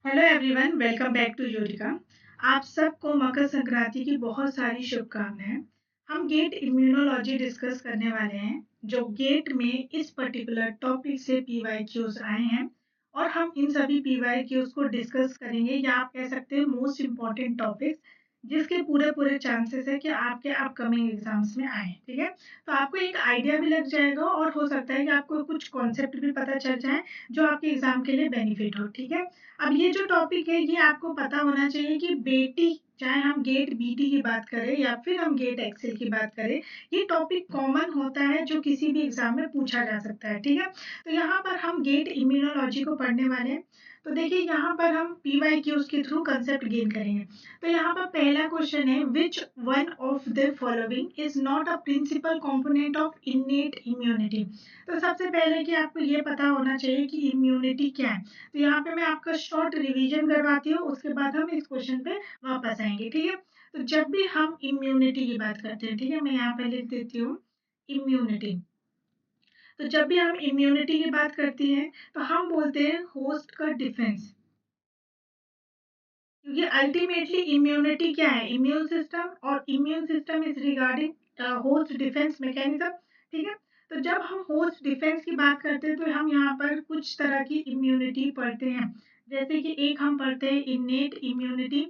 Hello everyone, welcome back to Eureka. आप सबको मकर संक्रांति की बहुत सारी शुभकामनाएं। हम गेट इम्यूनोलॉजी डिस्कस करने वाले हैं, जो गेट में इस पर्टिकुलर टॉपिक से पीवाईक्यूज आए हैं और हम इन सभी पीवाईक्यूज को डिस्कस करेंगे, या आप कह सकते हैं मोस्ट इम्पॉर्टेंट टॉपिक्स जिसके पूरे पूरे चांसेस है कि आपके अपकमिंग एग्जाम्स में आए। ठीक है, तो आपको एक आइडिया भी लग जाएगा और हो सकता है कि आपको कुछ कॉन्सेप्ट भी पता चल जाए जो आपके एग्जाम के लिए बेनिफिट हो। ठीक है, अब ये जो टॉपिक है ये आपको पता होना चाहिए कि बेटी, चाहे हम गेट बीटी की बात करें या फिर हम गेट एक्सेल की बात करें, ये टॉपिक कॉमन होता है जो किसी भी एग्जाम में पूछा जा सकता है। ठीक है, तो यहाँ पर हम गेट इम्यूनोलॉजी को पढ़ने वाले हैं। तो देखिए, यहाँ पर हम पीवाईक्यूज के थ्रू कंसेप्ट गेन करेंगे। तो यहाँ पर पहला क्वेश्चन है, which one of the following is not a principal component of innate immunity. तो सबसे पहले कि आपको ये पता होना चाहिए कि इम्यूनिटी क्या है। तो यहाँ पे मैं आपका शॉर्ट रिवीजन करवाती हूँ, उसके बाद हम इस क्वेश्चन पे वापस आएंगे। ठीक है, तो जब भी हम इम्यूनिटी की बात करते हैं, ठीक है, मैं यहाँ पे लिख देती हूँ इम्यूनिटी। तो जब भी हम इम्यूनिटी की बात करती हैं तो हम बोलते हैं होस्ट का डिफेंस, क्योंकि अल्टीमेटली इम्यूनिटी क्या है, इम्यून सिस्टम, और immune system is regarding host defence mechanism. ठीक है, तो जब हम होस्ट डिफेंस की बात करते हैं तो हम यहाँ पर कुछ तरह की इम्यूनिटी पढ़ते हैं। जैसे कि एक हम पढ़ते हैं इनेट इम्यूनिटी,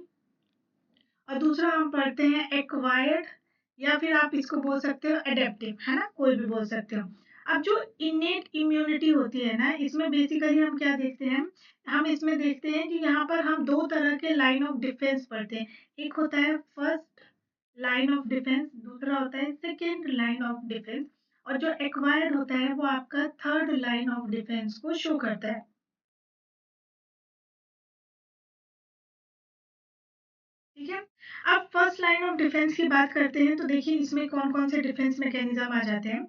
और दूसरा हम पढ़ते हैं एक्वायर्ड, या फिर आप इसको बोल सकते हो एडेप्टिव, है ना, कोई भी बोल सकते हो। अब जो इनेट इम्यूनिटी होती है ना, इसमें बेसिकली हम क्या देखते हैं, हम इसमें देखते हैं कि यहाँ पर हम दो तरह के लाइन ऑफ डिफेंस पढ़ते हैं। एक होता है फर्स्ट लाइन ऑफ डिफेंस, दूसरा होता है सेकेंड लाइन ऑफ डिफेंस, और जो एक्वायर्ड होता है वो आपका थर्ड लाइन ऑफ डिफेंस को शो करता है। ठीक है, अब फर्स्ट लाइन ऑफ डिफेंस की बात करते हैं तो देखिए इसमें कौन कौन से डिफेंस मैकेनिज्म आ जाते हैं।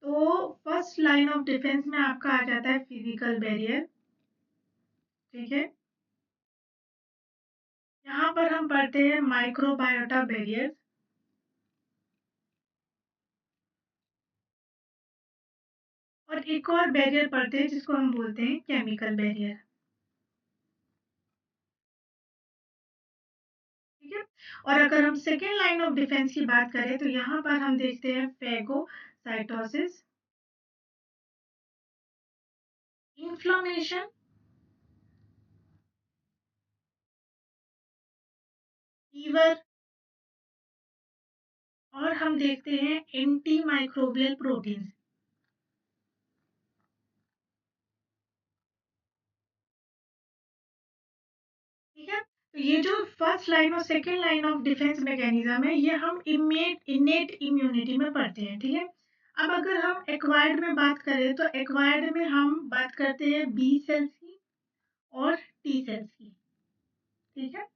तो फर्स्ट लाइन ऑफ डिफेंस में आपका आ जाता है फिजिकल बैरियर। ठीक है, यहाँ पर हम पढ़ते हैं माइक्रोबायोटा बैरियर, और एक और बैरियर पढ़ते हैं जिसको हम बोलते हैं केमिकल बैरियर। ठीक है, और अगर हम सेकेंड लाइन ऑफ डिफेंस की बात करें तो यहाँ पर हम देखते हैं फेगोसाइटोसिस, इन्फ्लामेशन, फीवर, और हम देखते हैं एंटी माइक्रोबियल प्रोटीन। ठीक है, तो ये जो फर्स्ट लाइन और second line of defence mechanism है ये हम इनेट इम्यूनिटी में पढ़ते हैं। ठीक है, अब अगर हम एक्वायर्ड में बात करें तो एक्वायर्ड में हम बात करते हैं बी सेल्स की और टी सेल्स की। ठीक है,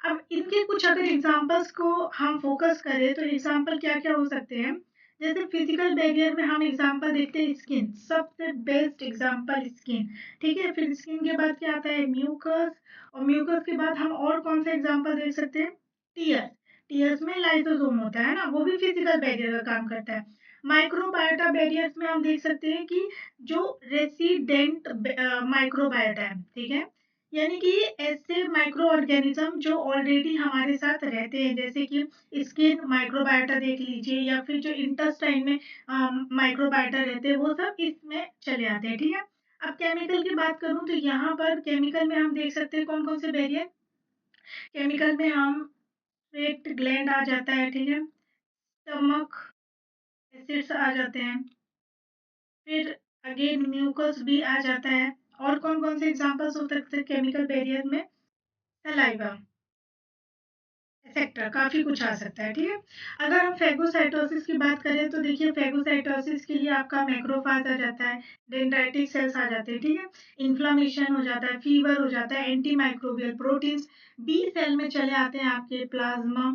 अब इनके कुछ अगर एग्जांपल्स को हम फोकस करें तो एग्जांपल क्या क्या हो सकते हैं। जैसे फिजिकल बैरियर में हम एग्जांपल देखते हैं स्किन, सबसे बेस्ट एग्जांपल स्किन। ठीक है, फिर स्किन के बाद क्या आता है, म्यूकस, और म्यूकस के बाद हम और कौन सा एग्जांपल देख सकते हैं, टीयर्स। टीयर्स में लाइसोसोम होता है ना, वो भी फिजिकल बैरियर का काम करता है। माइक्रोबायोटा बैरियर्स में हम देख सकते हैं कि जो रेसिडेंट माइक्रोबायोटा है, ठीक है, यानी कि ऐसे माइक्रो ऑर्गेनिज्म जो ऑलरेडी हमारे साथ रहते हैं, जैसे कि स्किन माइक्रोबायोटा देख लीजिए, या फिर जो इंटेस्टाइन में माइक्रोबायोटा रहते हैं, वो सब इसमें चले आते हैं। ठीक है, अब केमिकल की बात करूं तो यहाँ पर केमिकल में हम देख सकते हैं कौन कौन से बैरियर। केमिकल में हम स्वेट ग्लैंड आ जाता है, ठीक है, स्टमक एसिड्स आ जाते हैं, फिर अगेन म्यूकस भी आ जाता है, और कौन कौन से एग्जांपल्स हो सकते हैं केमिकल बैरियर में, सलाइवा, एक्सेट्रा, काफी कुछ आ सकता है। ठीक है, अगर हम फेगोसाइटोसिस की बात करें तो देखिए फेगोसाइटोसिस के लिए आपका मैक्रोफाज आ जाता है, डेंड्राइटिक सेल्स आ जाते हैं। ठीक है, इन्फ्लामेशन हो जाता है, फीवर हो जाता है, anti microbial proteins. B cell में चले आते हैं आपके प्लाज्मा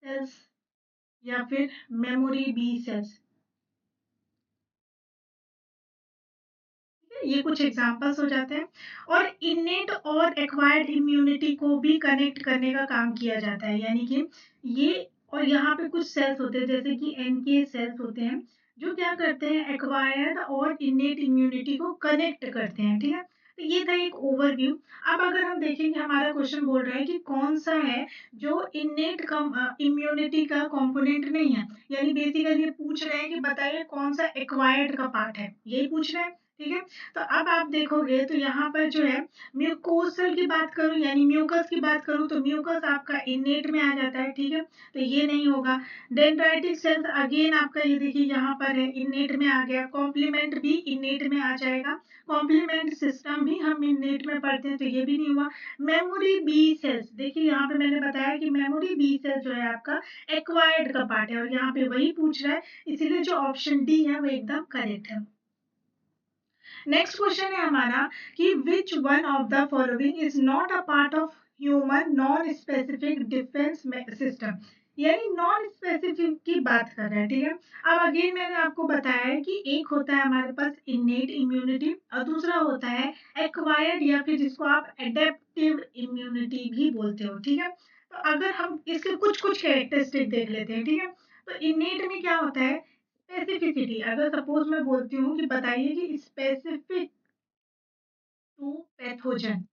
सेल्स, या फिर मेमोरी बी सेल्स। ये कुछ एग्जांपल्स हो जाते हैं, और इनेट और एक्वायर्ड इम्यूनिटी को भी कनेक्ट करने का काम किया जाता है, यानी कि ये, और यहाँ पे कुछ सेल्स होते हैं जैसे कि एनके सेल्स होते हैं जो क्या करते हैं, एक्वायर्ड और इनेट इम्यूनिटी को कनेक्ट करते हैं। ठीक है, तो ये था एक ओवरव्यू। अब अगर हम देखेंगे, हमारा क्वेश्चन बोल रहा है कि कौन सा है जो इन्नेट इम्यूनिटी का कंपोनेंट नहीं है, यानी बेसिकली ये पूछ रहे हैं कि बताइए कौन सा एक्वायर्ड का पार्ट है, यही पूछ रहे हैं। ठीक है, तो अब आप देखोगे तो यहाँ पर जो है म्यूकोसल की बात करूँ, यानी म्यूकस की बात करूँ, तो म्यूकस आपका इन्नेट में आ जाता है। ठीक है, तो ये नहीं होगा। डेंड्राइटिक सेल्स अगेन आपका ये देखिए यहाँ पर है, इन्नेट में आ गया। कॉम्प्लीमेंट भी इन्नेट में आ जाएगा। कॉम्प्लीमेंट सिस्टम भी हम इन्नेट में पढ़ते हैं, तो ये भी नहीं हुआ। मेमोरी बी सेल्स, देखिए यहाँ पे मैंने बताया कि मेमोरी बी सेल्स जो है आपका एक्वायर्ड का पार्ट है, और यहाँ पे वही पूछ रहा है, इसीलिए जो ऑप्शन डी है वो एकदम करेक्ट है। नेक्स्ट क्वेश्चन है हमारा कि विच one of the following is not a part of human non specific defence system, यानी नॉन स्पेसिफिक की बात कर रहे हैं। ठीक है, अब अगेन मैंने आपको बताया है कि एक होता है हमारे पास इन्नेट इम्यूनिटी और दूसरा होता है एक्वायर्ड, या फिर जिसको आप एडेप्टिव इम्यूनिटी भी बोलते हो। ठीक है, तो अगर हम इसके कुछ कुछ कैरेक्टरिस्टिक देख लेते हैं। ठीक है, तो इन्नेट में क्या होता है, स्पेसिफिसिटी। अगर सपोज मैं बोलती हूँ कि बताइए कि स्पेसिफिक टू पैथोजन,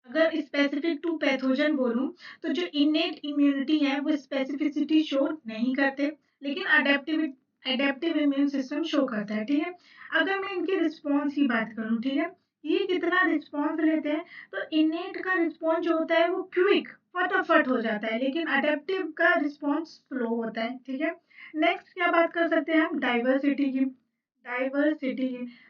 अगर स्पेसिफिक टू पैथोजन बोलूं, तो जो इनेट इम्यूनिटी है वो स्पेसिफिसिटी शो नहीं करते, लेकिन adaptive adaptive immune system show करता है। ठीक है, अगर मैं इनके रिस्पॉन्स की बात करूं, ठीक है, ये कितना रिस्पॉन्स लेते हैं, तो इनेट का रिस्पॉन्स जो होता है वो क्विक फटाफट हो जाता है, लेकिन अडेप्टिव का रिस्पॉन्स स्लो होता है। ठीक है, नेक्स्ट क्या बात कर सकते हैं हम, डाइवर्सिटी की। डाइवर्सिटी,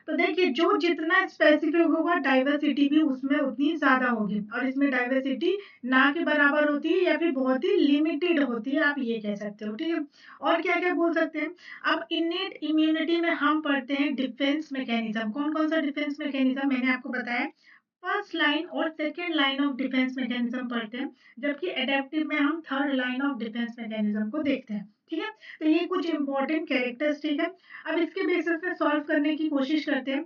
तो देखिए जो जितना स्पेसिफिक होगा डाइवर्सिटी भी उसमें उतनी ज्यादा होगी, और इसमें डाइवर्सिटी ना के बराबर होती है या फिर बहुत ही लिमिटेड होती है, आप ये कह सकते हो। ठीक है, और क्या क्या बोल सकते हैं। अब इनेट इम्यूनिटी में हम पढ़ते हैं डिफेंस मैकेनिज्म। कौन कौन सा डिफेंस मैकेनिज्म मैंने आपको बताया, फर्स्ट लाइन और second line of defence mechanism पढ़ते हैं, जबकि एडेप्टिव में हम third line of defence mechanism को देखते हैं। ठीक है, तो ये कुछ इंपॉर्टेंट कैरेक्टरिस्टिक है। अब इसके बेसिस पे सॉल्व करने की कोशिश करते हैं।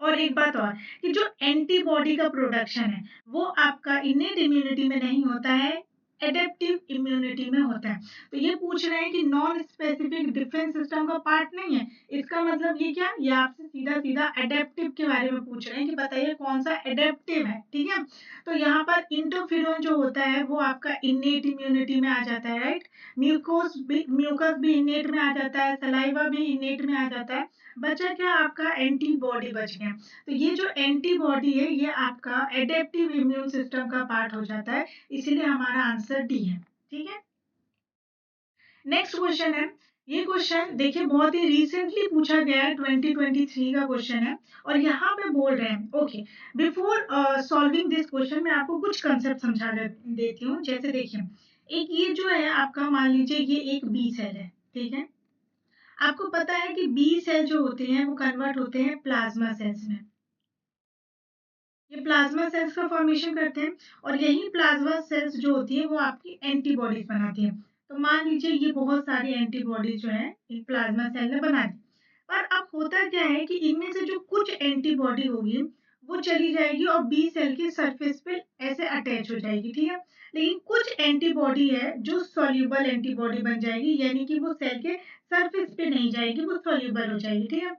और एक बात और, कि जो एंटीबॉडी का प्रोडक्शन है वो आपका इनेट इम्यूनिटी में नहीं होता है, एडेप्टिव इम्यूनिटी में होता है। तो ये पूछ रहे हैं कि नॉन स्पेसिफिक डिफेंस सिस्टम का पार्ट नहीं है, इसका मतलब ये क्या, ये आपसे सीधा सीधा एडेप्टिव के बारे में पूछ रहे हैं कि बताइए कौन सा एडेप्टिव है। ठीक है, तो यहाँ पर इंटरफेरॉन जो होता है वो आपका इनेट इम्यूनिटी में आ जाता है, राइट। म्यूकस भी इनेट में आ जाता है, सलाइवा भी इनेट में आ जाता है। बचा क्या आपका, एंटीबॉडी बच गया। तो ये जो एंटीबॉडी है ये आपका एडेप्टिव इम्यून सिस्टम का पार्ट हो जाता है, इसीलिए हमारा आंसर डी है। ठीक है, नेक्स्ट क्वेश्चन है। ये क्वेश्चन देखिए बहुत ही रिसेंटली पूछा गया है, 2023 का क्वेश्चन है, और यहाँ पे बोल रहे हैं, okay, before solving this question मैं आपको कुछ कंसेप्ट समझा देती हूँ। जैसे देखिए, एक ये जो है आपका, मान लीजिए ये एक बी सेल है। ठीक है, आपको पता है कि बी सेल जो होते हैं वो कन्वर्ट होते हैं प्लाज्मा सेल्स में। ये प्लाज्मा सेल्स का फॉर्मेशन करते हैं, और यही प्लाज्मा सेल्स जो होती है वो आपकी एंटीबॉडीज बनाती है। तो मान लीजिए ये बहुत सारी एंटीबॉडीज जो है एक प्लाज्मा सेल ने बना दी। पर अब होता क्या है कि इनमें से जो कुछ एंटीबॉडी होगी वो चली जाएगी और बी सेल के सरफेस पे ऐसे अटैच हो जाएगी। ठीक है, लेकिन कुछ एंटीबॉडी है जो सॉल्यूबल एंटीबॉडी बन जाएगी, यानी कि वो सेल के सरफेस पे नहीं जाएगी, वो सॉल्यूबल हो जाएगी। ठीक है,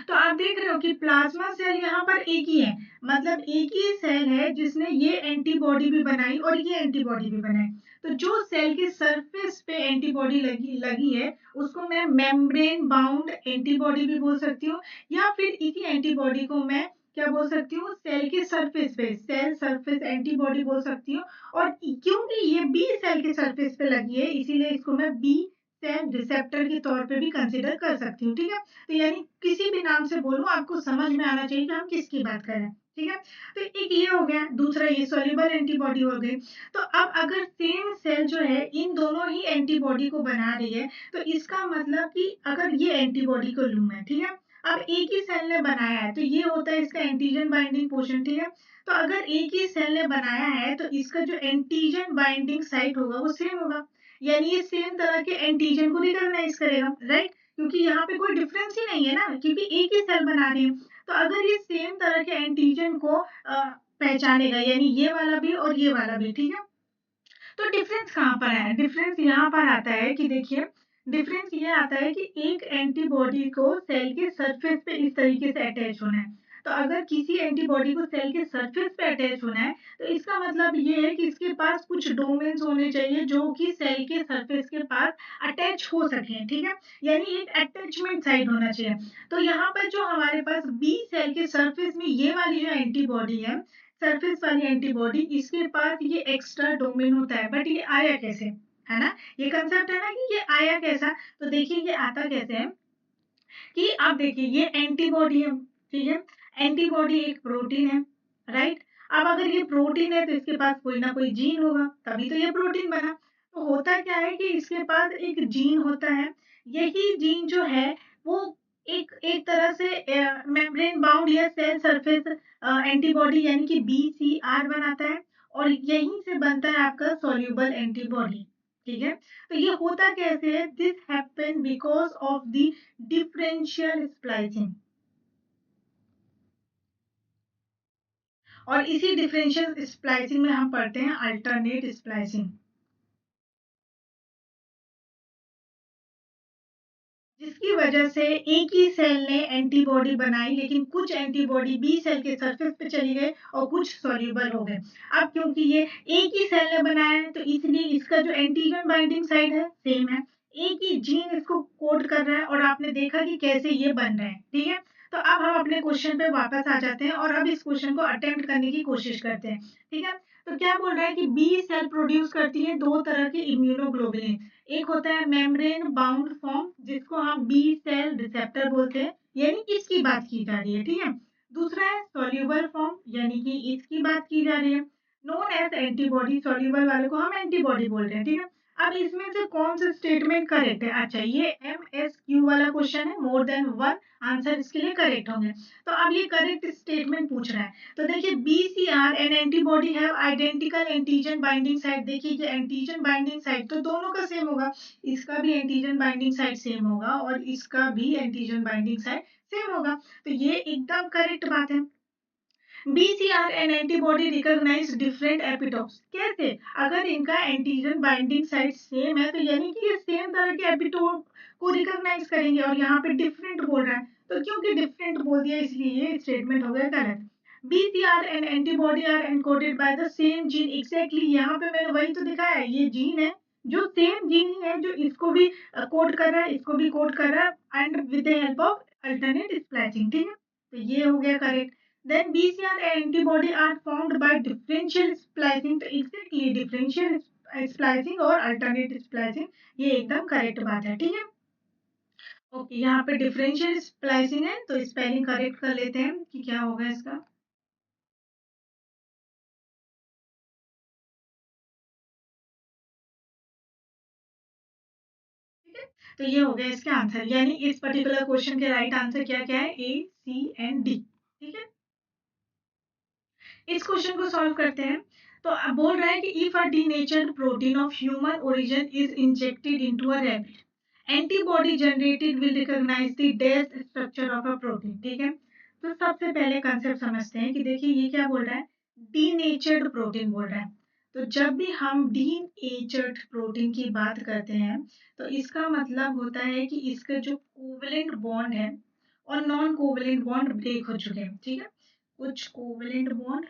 तो आप देख रहे हो कि प्लाज्मा सेल यहाँ पर एक ही है, मतलब एक ही सेल है जिसने ये एंटीबॉडी भी बनाई और ये एंटीबॉडी भी बनाई। तो जो सेल के सरफेस पे एंटीबॉडी लगी लगी है उसको मैं मेम्ब्रेन बाउंड एंटीबॉडी भी बोल सकती हूँ, या फिर इसी एंटीबॉडी को मैं क्या बोल सकती हूँ, सेल के सरफेस पे सेल सरफेस एंटीबॉडी बोल सकती हूँ। और क्योंकि ये बी सेल के सरफेस पे लगी है इसीलिए इसको मैं बी सेल रिसेप्टर के तौर पे भी कंसिडर कर सकती हूँ। ठीक है, तो यानी किसी भी नाम से बोलूं आपको समझ में आना चाहिए कि हम किसकी बात कर रहे हैं। ठीक है, तो एक ये हो गया, दूसरा ये सॉल्युबल एंटीबॉडी हो गई। तो अब अगर सेम सेल जो है इन दोनों ही एंटीबॉडी को बना रही है, तो इसका मतलब कि अगर ये एंटीबॉडी को लूं मैं, ठीक है, अब एक ही सेल ने बनाया है तो ये होता है इसका एंटीजन बाइंडिंग पोर्शन। ठीक है, तो अगर एक ही सेल ने बनाया है तो इसका जो एंटीजन बाइंडिंग साइट होगा वो सेम होगा, यानी ये सेम तरह के एंटीजन को रिकॉग्नाइज करेगा, राइट, क्योंकि यहाँ पे कोई डिफरेंस ही नहीं है ना, क्योंकि एक ही सेल बना रही है। तो अगर ये सेम तरह के एंटीजन को पहचानेगा, यानी ये वाला भी और ये वाला भी। ठीक है, तो डिफरेंस कहाँ पर है, डिफरेंस यहाँ पर आता है कि देखिए, डिफरेंस ये आता है कि एक एंटीबॉडी को सेल के सरफेस पे इस तरीके से अटैच होना है, तो अगर किसी एंटीबॉडी को सेल के सरफेस पे अटैच होना है, तो इसका मतलब ये है कि इसके पास कुछ डोमेन्स होने चाहिए जो कि सेल के सरफेस के पास अटैच हो सकें, ठीक है? यानी एक अटैचमेंट साइट होना चाहिए। तो यहाँ पर जो हमारे पास बी सेल के सरफेस में ये वाली जो एंटीबॉडी है, सरफेस वाली एंटीबॉडी, इसके पास ये एक्स्ट्रा डोमेन होता है। बट ये आया कैसे, है ना? ये कंसेप्ट है ना कि ये आया कैसा? तो देखिए ये आता कैसे है कि आप देखिए ये एंटीबॉडी है, ठीक है? एंटीबॉडी एक प्रोटीन है, राइट? अब अगर ये प्रोटीन है तो इसके पास कोई ना कोई जीन होगा, तभी तो ये प्रोटीन बना। तो होता क्या है कि इसके पास एक जीन होता है, यही जीन जो है वो एक एक तरह से मेम्ब्रेन बाउंड या सेल सरफेस एंटीबॉडी यानी कि BCR बनाता है, और यहीं से बनता है आपका सॉल्युबल एंटीबॉडी, ठीक है? तो ये होता कैसे है? This happen because of the differential splicing, और इसी डिफरेंशियल स्प्लाइसिंग में हम पढ़ते हैं अल्टरनेट स्प्लाइसिंग, जिसकी वजह से एक ही सेल ने एंटीबॉडी बनाई, लेकिन कुछ एंटीबॉडी बी सेल के सरफेस पे चली गई और कुछ सॉल्युबल हो गए। अब क्योंकि ये एक ही सेल ने बनाया है, तो इसलिए इसका जो एंटीजन बाइंडिंग साइट है सेम है, एक ही जीन इसको कोड कर रहा है, और आपने देखा कि कैसे ये बन रहे हैं, ठीक है? तो अब हम अपने क्वेश्चन पे वापस आ जाते हैं और अब इस क्वेश्चन को अटेम्प्ट करने की कोशिश करते हैं, ठीक है? तो क्या बोल रहा है कि बी सेल प्रोड्यूस करती है दो तरह के इम्यूनोग्लोबुलिन। एक होता है मेम्ब्रेन बाउंड फॉर्म, जिसको हम बी सेल रिसेप्टर बोलते हैं, यानी इसकी बात की जा रही है, ठीक है? दूसरा है सॉल्युबल फॉर्म, यानी कि इसकी बात की जा रही है, नोन एज एंटीबॉडी। सॉल्युबल वाले को हम एंटीबॉडी बोलते हैं, ठीक है? अब इसमें से कौन सा स्टेटमेंट करेक्ट है? अच्छा, ये MSQ वाला क्वेश्चन है, मोर देन वन आंसर इसके लिए करेक्ट होंगे। तो अब ये करेक्ट स्टेटमेंट पूछ रहा है, तो देखिए BCR and antibody have identical antigen binding site. देखिए ये एंटीजन बाइंडिंग साइट तो दोनों का सेम होगा, इसका भी एंटीजन बाइंडिंग साइट सेम होगा और इसका भी एंटीजन बाइंडिंग साइट सेम होगा। तो ये एकदम करेक्ट बात है। BCR and antibody recognise different epitopes. कैसे? अगर इनका एंटीजन बाइंडिंग साइट सेम है, तो यानी कि ये सेम तरह के एपिटोप को रिकॉग्नाइज करेंगे, और यहाँ पे डिफरेंट बोल रहा है, तो क्योंकि डिफरेंट बोल दिया इसलिए ये स्टेटमेंट हो गया correct. BCR and antibody are encoded by the same gene. Exactly यहाँ पे मैंने वही तो दिखाया है, ये जीन है जो सेम जीन ही है, जो इसको भी कोड कर रहा है, इसको भी कोड कर रहा है, and with the help of alternate splicing, ठीक है? तो ये हो गया correct. Then BCR antibody are formed by differential splicing। तो exactly differential splicing और alternate splicing, ये एकदम करेक्ट बात है, ठीक है? ओके, यहाँ पे डिफरेंशियल स्प्लाइसिंग है, तो स्पेलिंग करेक्ट कर लेते हैं कि क्या होगा इसका। ठीक है, तो ये हो गया इसका आंसर, यानी इस पर्टिकुलर क्वेश्चन के राइट आंसर क्या क्या है? A, C and D, ठीक है? इस क्वेश्चन को सॉल्व करते हैं। तो अब बोल रहा है कि if a denatured protein of human origin is injected into a rabbit, antibody generated will recognise the death structure of a protein, ठीक है? तो सबसे पहले कंसेप्ट समझते हैं कि देखिए ये क्या बोल रहा है, डीनेचर्ड प्रोटीन बोल रहा है। तो जब भी हम डीनेचर्ड प्रोटीन की बात करते हैं, तो इसका मतलब होता है कि इसका जो कोवलेंट बॉन्ड है और नॉन कोवलेंट बॉन्ड ब्रेक हो चुके हैं, ठीक है? कुछ covalent bond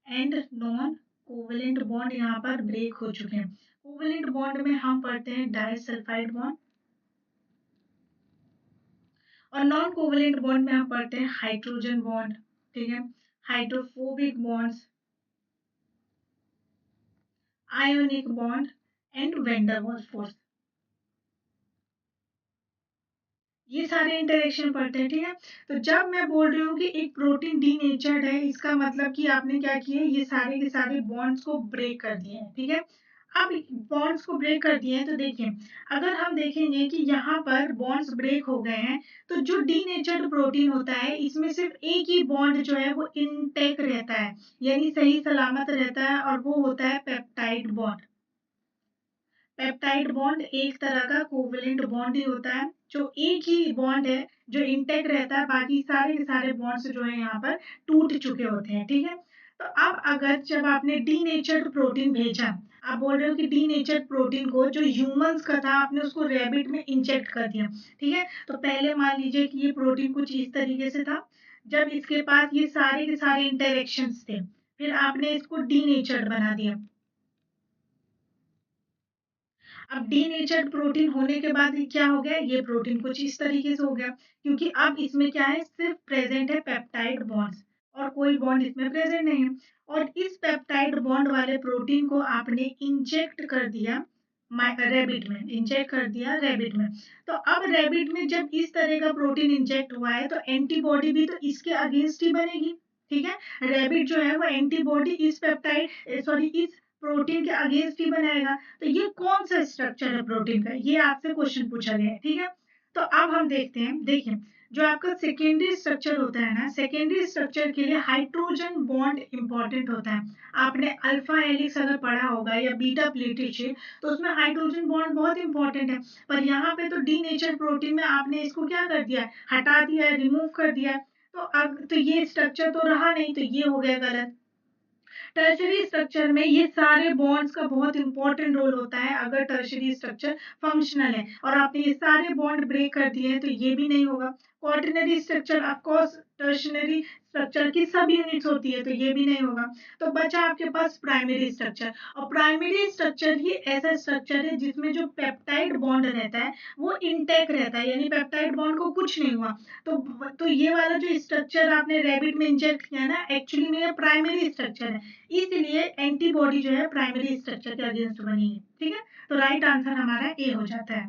and non covalent bond यहाँ पर ब्रेक हो चुके हैं। कोवलेंट बॉन्ड में हम पढ़ते हैं डाइसल्फाइड बॉन्ड, और नॉन कोवलेंट बॉन्ड में हम पढ़ते हैं हाइड्रोजन बॉन्ड, ठीक है? Hydrophobic bonds, ionic bond and van der Waals force, ये सारे इंटरेक्शन पढ़ते हैं, ठीक है? तो जब मैं बोल रही हूँ कि एक प्रोटीन डीनेचर्ड है, इसका मतलब कि आपने क्या किया, ये सारे के सारे बॉन्ड्स को ब्रेक कर दिए हैं, ठीक है? अब बॉन्ड्स को ब्रेक कर दिए हैं, तो देखिए अगर हम देखेंगे कि यहाँ पर बॉन्ड्स ब्रेक हो गए हैं, तो जो डीनेचर्ड प्रोटीन होता है इसमें सिर्फ एक ही बॉन्ड जो है वो इंटेक रहता है, यानी सही सलामत रहता है, और वो होता है पेप्टाइड बॉन्ड। पेप्टाइड बॉन्ड एक तरह का कोवलेंट बॉन्ड ही होता है, जो एक ही बॉन्ड है जो इंटेक्ट रहता है, बाकी सारे के सारे बॉन्ड्स जो है यहाँ पर टूट चुके होते हैं, ठीक है? तो अब अगर जब आपने डीनेचर्ड प्रोटीन भेजा, आप बोल रहे हो कि डीनेचर्ड प्रोटीन को जो ह्यूमंस का था आपने उसको रैबिट में इंजेक्ट कर दिया, ठीक है? तो पहले मान लीजिए कि ये प्रोटीन कुछ इस तरीके से था, जब इसके पास ये सारे के सारे इंटरेक्शंस थे, फिर आपने इसको डीनेचर्ड बना दिया। अब डीनेचर्ड प्रोटीन होने के बाद ये क्या हो गया, ये प्रोटीन कुछ इस तरीके से हो गया, क्योंकि अब इसमें क्या है, सिर्फ प्रेजेंट है पेप्टाइड बॉन्ड्स और कोई बॉन्ड इसमें प्रेजेंट नहीं है। और इस पेप्टाइड बॉन्ड वाले प्रोटीन को आपने इंजेक्ट कर दिया रैबिट में, इंजेक्ट कर दिया रैबिट में। तो अब रैबिट में जब इस तरह का प्रोटीन इंजेक्ट हुआ है तो एंटीबॉडी भी तो इसके अगेंस्ट ही बनेगी। ठीक है, रैबिट जो है वो एंटीबॉडी इस पेप्टाइड सॉरी इस प्रोटीन के अगेंस्ट ही बनाएगा। तो ये कौन सा स्ट्रक्चर है प्रोटीन का, ये आपसे क्वेश्चन पूछा गया है। ठीक है, तो अब हम देखते हैं। देखिए, जो आपका सेकेंडरी स्ट्रक्चर होता है ना, सेकेंडरी स्ट्रक्चर के लिए हाइड्रोजन बॉन्ड इंपॉर्टेंट होता है। आपने अल्फा हेलिक्स अगर पढ़ा होगा या बीटा प्लेटेड शेप, तो उसमें हाइड्रोजन बॉन्ड बहुत इंपॉर्टेंट है। पर यहाँ पे तो डीनेचर प्रोटीन में आपने इसको क्या कर दिया, हटा दिया, रिमूव कर दिया। तो अब तो ये स्ट्रक्चर तो रहा नहीं, तो ये हो गया गलत। टर्शरी स्ट्रक्चर में ये सारे बॉन्ड्स का बहुत इंपॉर्टेंट रोल होता है। अगर टर्शरी स्ट्रक्चर फंक्शनल है और आपने ये सारे बॉन्ड ब्रेक कर दिए हैं तो ये भी नहीं होगा। Quaternary structure of course tertiary structure की सब यूनिट्स होती है, तो ये भी नहीं होगा। तो बचा आपके पास प्राइमरी स्ट्रक्चर, और प्राइमरी स्ट्रक्चर ही ऐसा स्ट्रक्चर है जिसमें जो पेप्टाइड बॉन्ड रहता है वो इंटैक्ट रहता है, यानी पेप्टाइड बॉन्ड को कुछ नहीं हुआ। तो ये वाला जो स्ट्रक्चर आपने रैबिट में इंजेक्ट किया ना, एक्चुअली में ये प्राइमरी स्ट्रक्चर है, इसलिए एंटीबॉडी जो है प्राइमरी स्ट्रक्चर के अगेंस्ट बनी है। ठीक है, तो राइट आंसर हमारा ए हो जाता है।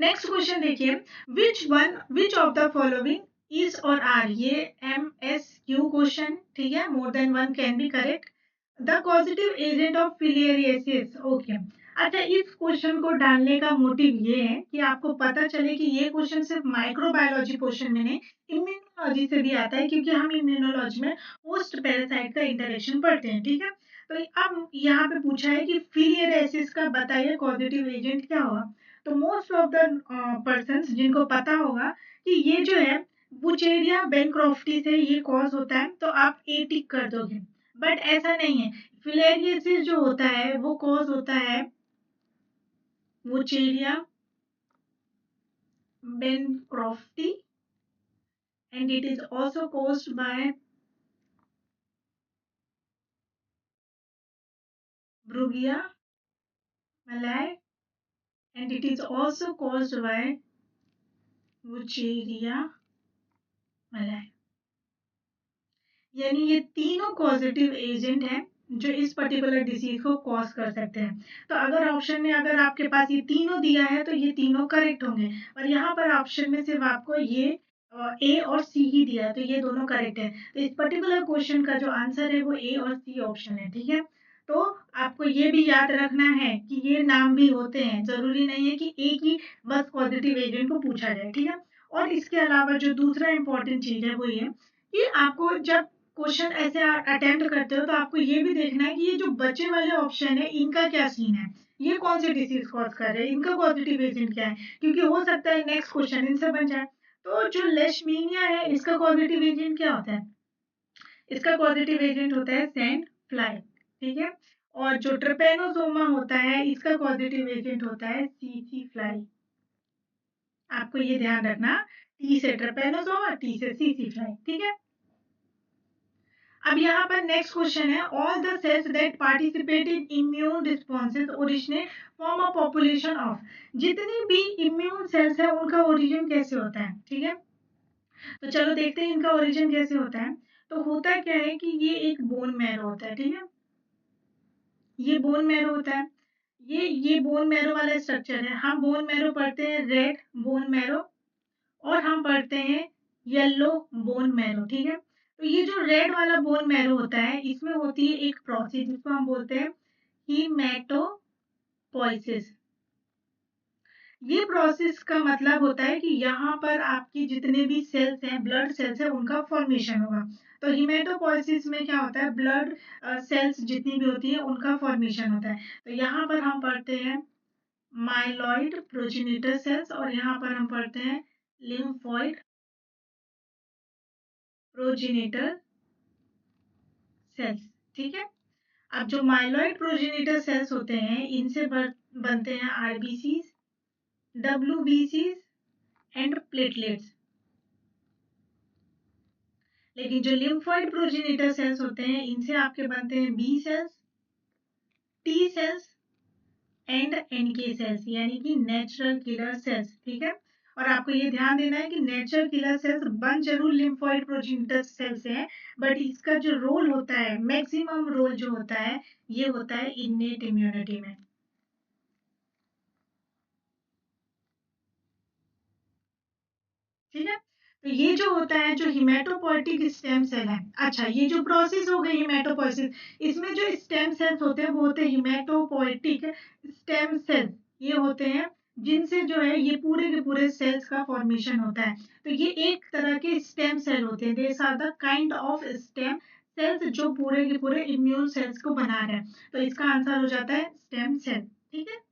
नेक्स्ट क्वेश्चन देखिए, which of the following is or are, ये MSQ क्वेश्चन। ठीक है, more than one can be correct. The positive agent of filariasis. Okay, अच्छा, इस क्वेश्चन को डालने का मोटिव ये है कि आपको पता चले कि ये क्वेश्चन सिर्फ माइक्रोबायोलॉजी पोर्शन में नहीं, इम्यूनोलॉजी से भी आता है, क्योंकि हम इम्यूनोलॉजी में होस्ट पैरासाइट का इंटरेक्शन पढ़ते हैं। ठीक है, तो अब यहाँ पे पूछा है कि फिलियरियसिस का बताइए पॉजिटिव एजेंट क्या होगा। तो मोस्ट ऑफ द पर्सन्स जिनको पता होगा कि ये जो है बुचेरिया बेनक्रॉफ्टी से ये कॉज होता है, तो आप ए टिक कर दोगे। बट ऐसा नहीं है, फिलेरियसिस जो होता है वो कॉज होता है Wuchereria bancrofti and it is also caused by Brugia malayi and it is also caused by Wuchereria malayi. यानी ये तीनों पॉजिटिव एजेंट हैं जो इस पर्टिकुलर डिसीज को कॉज कर सकते हैं। तो अगर ऑप्शन में अगर आपके पास ये तीनों दिया है तो ये तीनों करेक्ट होंगे, और यहाँ पर ऑप्शन में सिर्फ आपको ये ए और सी ही दिया है, तो ये दोनों करेक्ट है। तो इस पर्टिकुलर क्वेश्चन का जो आंसर है वो ए और सी ऑप्शन है। ठीक है, तो आपको ये भी याद रखना है कि ये नाम भी होते हैं, जरूरी नहीं है कि एक ही बस पॉजिटिव एजेंट को पूछा जाए। ठीक है, और इसके अलावा जो दूसरा इंपॉर्टेंट चीज है वो ये कि आपको जब क्वेश्चन ऐसे अटेम्प्ट करते हो तो आपको ये भी देखना है कि ये जो बचे वाले ऑप्शन है इनका क्या सीन है, ये कौन से डिसीज कॉज कर रहे हैं, इनका पॉजिटिव एजेंट क्या है, क्योंकि हो सकता है नेक्स्ट क्वेश्चन इनसे बन जाए। तो जो लेशमीनिया है इसका पॉजिटिव एजेंट क्या होता है, इसका पॉजिटिव एजेंट होता है सैंड फ्लाई। ठीक है, और जो ट्रिपेनोसोमा होता है इसका पॉजिटिव एजेंट होता है सीसी फ्लाई। आपको ये ध्यान रखना, टी से ट्रिपेनोसोमा, टी से सीसी फ्लाई। ठीक है, अब यहाँ पर नेक्स्ट क्वेश्चन है, all the cells that participate in immune responses originate from a population of, जितनी भी इम्यून सेल्स है उनका ओरिजिन कैसे होता है। ठीक है, तो चलो देखते हैं इनका ओरिजिन कैसे होता है। तो होता क्या है कि ये एक बोन मैरो होता है। ठीक है, ये बोन मैरो होता है, ये बोन मैरो वाला स्ट्रक्चर है। हम बोन मैरो पढ़ते हैं रेड बोन मैरो, और हम पढ़ते हैं येलो बोन मैरो। ठीक है, तो ये जो रेड वाला बोन मैरो होता है इसमें होती है एक प्रोसेस जिसको हम बोलते हैं हीमेटोपोइसिस। ये प्रोसेस का मतलब होता है कि यहाँ पर आपकी जितने भी सेल्स हैं, ब्लड सेल्स हैं, उनका फॉर्मेशन होगा। तो हीमेटोपोइसिस में क्या होता है, ब्लड सेल्स जितनी भी होती है उनका फॉर्मेशन होता है। तो यहाँ पर हम पढ़ते हैं माइलॉइड प्रोजेनिटर सेल्स, और यहाँ पर हम पढ़ते हैं लिम्फोइड प्रोजेनिटर सेल्स। ठीक है, अब जो माइलॉइड प्रोजेनिटर सेल्स होते हैं इनसे बनते हैं आरबीसीज, डब्ल्यूबीसीज एंड प्लेटलेट्स। लेकिन जो लिम्फोइड प्रोजेनिटर सेल्स होते हैं इनसे आपके बनते हैं B cells, T cells and NK cells, यानी कि नेचुरल किलर सेल्स। ठीक है, और आपको ये ध्यान देना है कि नेचुरल किलर सेल्स बन जरूर लिम्फोइड प्रोजेनिटर सेल से है, बट इसका जो रोल होता है, मैक्सिमम रोल जो होता है, ये होता है इन्नेट इम्यूनिटी में। ठीक है, तो ये जो होता है, जो हिमेटोपोइटिक स्टेम सेल है, अच्छा ये जो प्रोसेस हो गई हिमेटोपोइसिस, इसमें जो स्टेम सेल्स होते हैं वो होते हैं हिमेटोपोइटिक स्टेम सेल्स। ये होते हैं जिनसे जो है ये पूरे के पूरे सेल्स का फॉर्मेशन होता है। तो ये एक तरह के स्टेम सेल होते हैं, this are the kind of stem cells जो पूरे के पूरे इम्यून सेल्स को बना रहे हैं। तो इसका आंसर हो जाता है स्टेम सेल। ठीक है,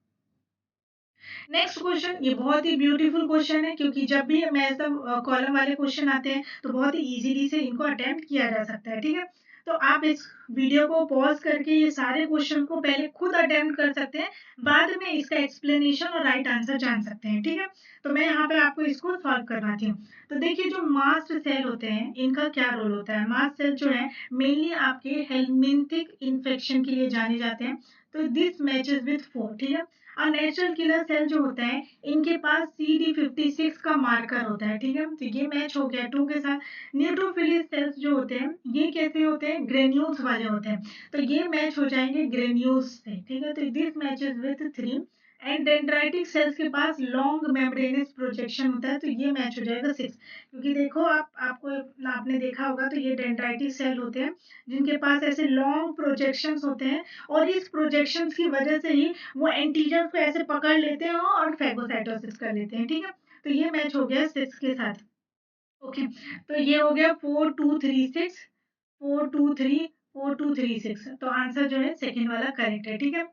नेक्स्ट क्वेश्चन, ये बहुत ही ब्यूटीफुल क्वेश्चन है, क्योंकि जब भी मैं सब कॉलम वाले क्वेश्चन आते हैं तो बहुत ही इजीली से इनको अटेम्प्ट किया जा सकता है। ठीक है, तो आप इस वीडियो को पॉज करके ये सारे क्वेश्चन को पहले खुद अटेम्प्ट कर सकते हैं, बाद में इसका एक्सप्लेनेशन और राइट आंसर जान सकते हैं। ठीक है, तो मैं यहाँ पे आपको इसको सॉल्व करवाती हूँ। तो देखिए, जो मास्ट सेल होते हैं इनका क्या रोल होता है। मास्ट सेल जो है मेनली आपके हेलमिंथिक इन्फेक्शन के लिए जाने जाते हैं। तो दिस मैचेस विथ 4। ठीक है, और नेचुरल किलर सेल जो होता है इनके पास CD56 का मार्कर होता है। ठीक है, तो ये मैच हो गया 2 के साथ। न्यूट्रोफिलिस सेल्स जो होते हैं ये कैसे होते हैं, ग्रेन्यूल्स वाले होते हैं, तो ये मैच हो जाएंगे ग्रेन्यूल्स से। ठीक है, तो this matches with 3। And dendritic sales के पास लॉन्ग मेम्ब्रेनस प्रोजेक्शन होता है, तो ये मैच हो जाएगा 6। क्योंकि देखो आपको आपने देखा होगा, तो ये डेंड्राइटिक सेल होते हैं जिनके पास ऐसे लॉन्ग प्रोजेक्शंस होते हैं, और इस प्रोजेक्शंस की वजह से ही वो एंटीजन को ऐसे पकड़ लेते हैं और फैगोसाइटोसिस कर लेते हैं। ठीक है, तो ये मैच हो गया 6 के साथ। ओके, तो ये हो गया 4236, 423, 4236। तो आंसर जो है सेकंड वाला करेक्ट है। ठीक है,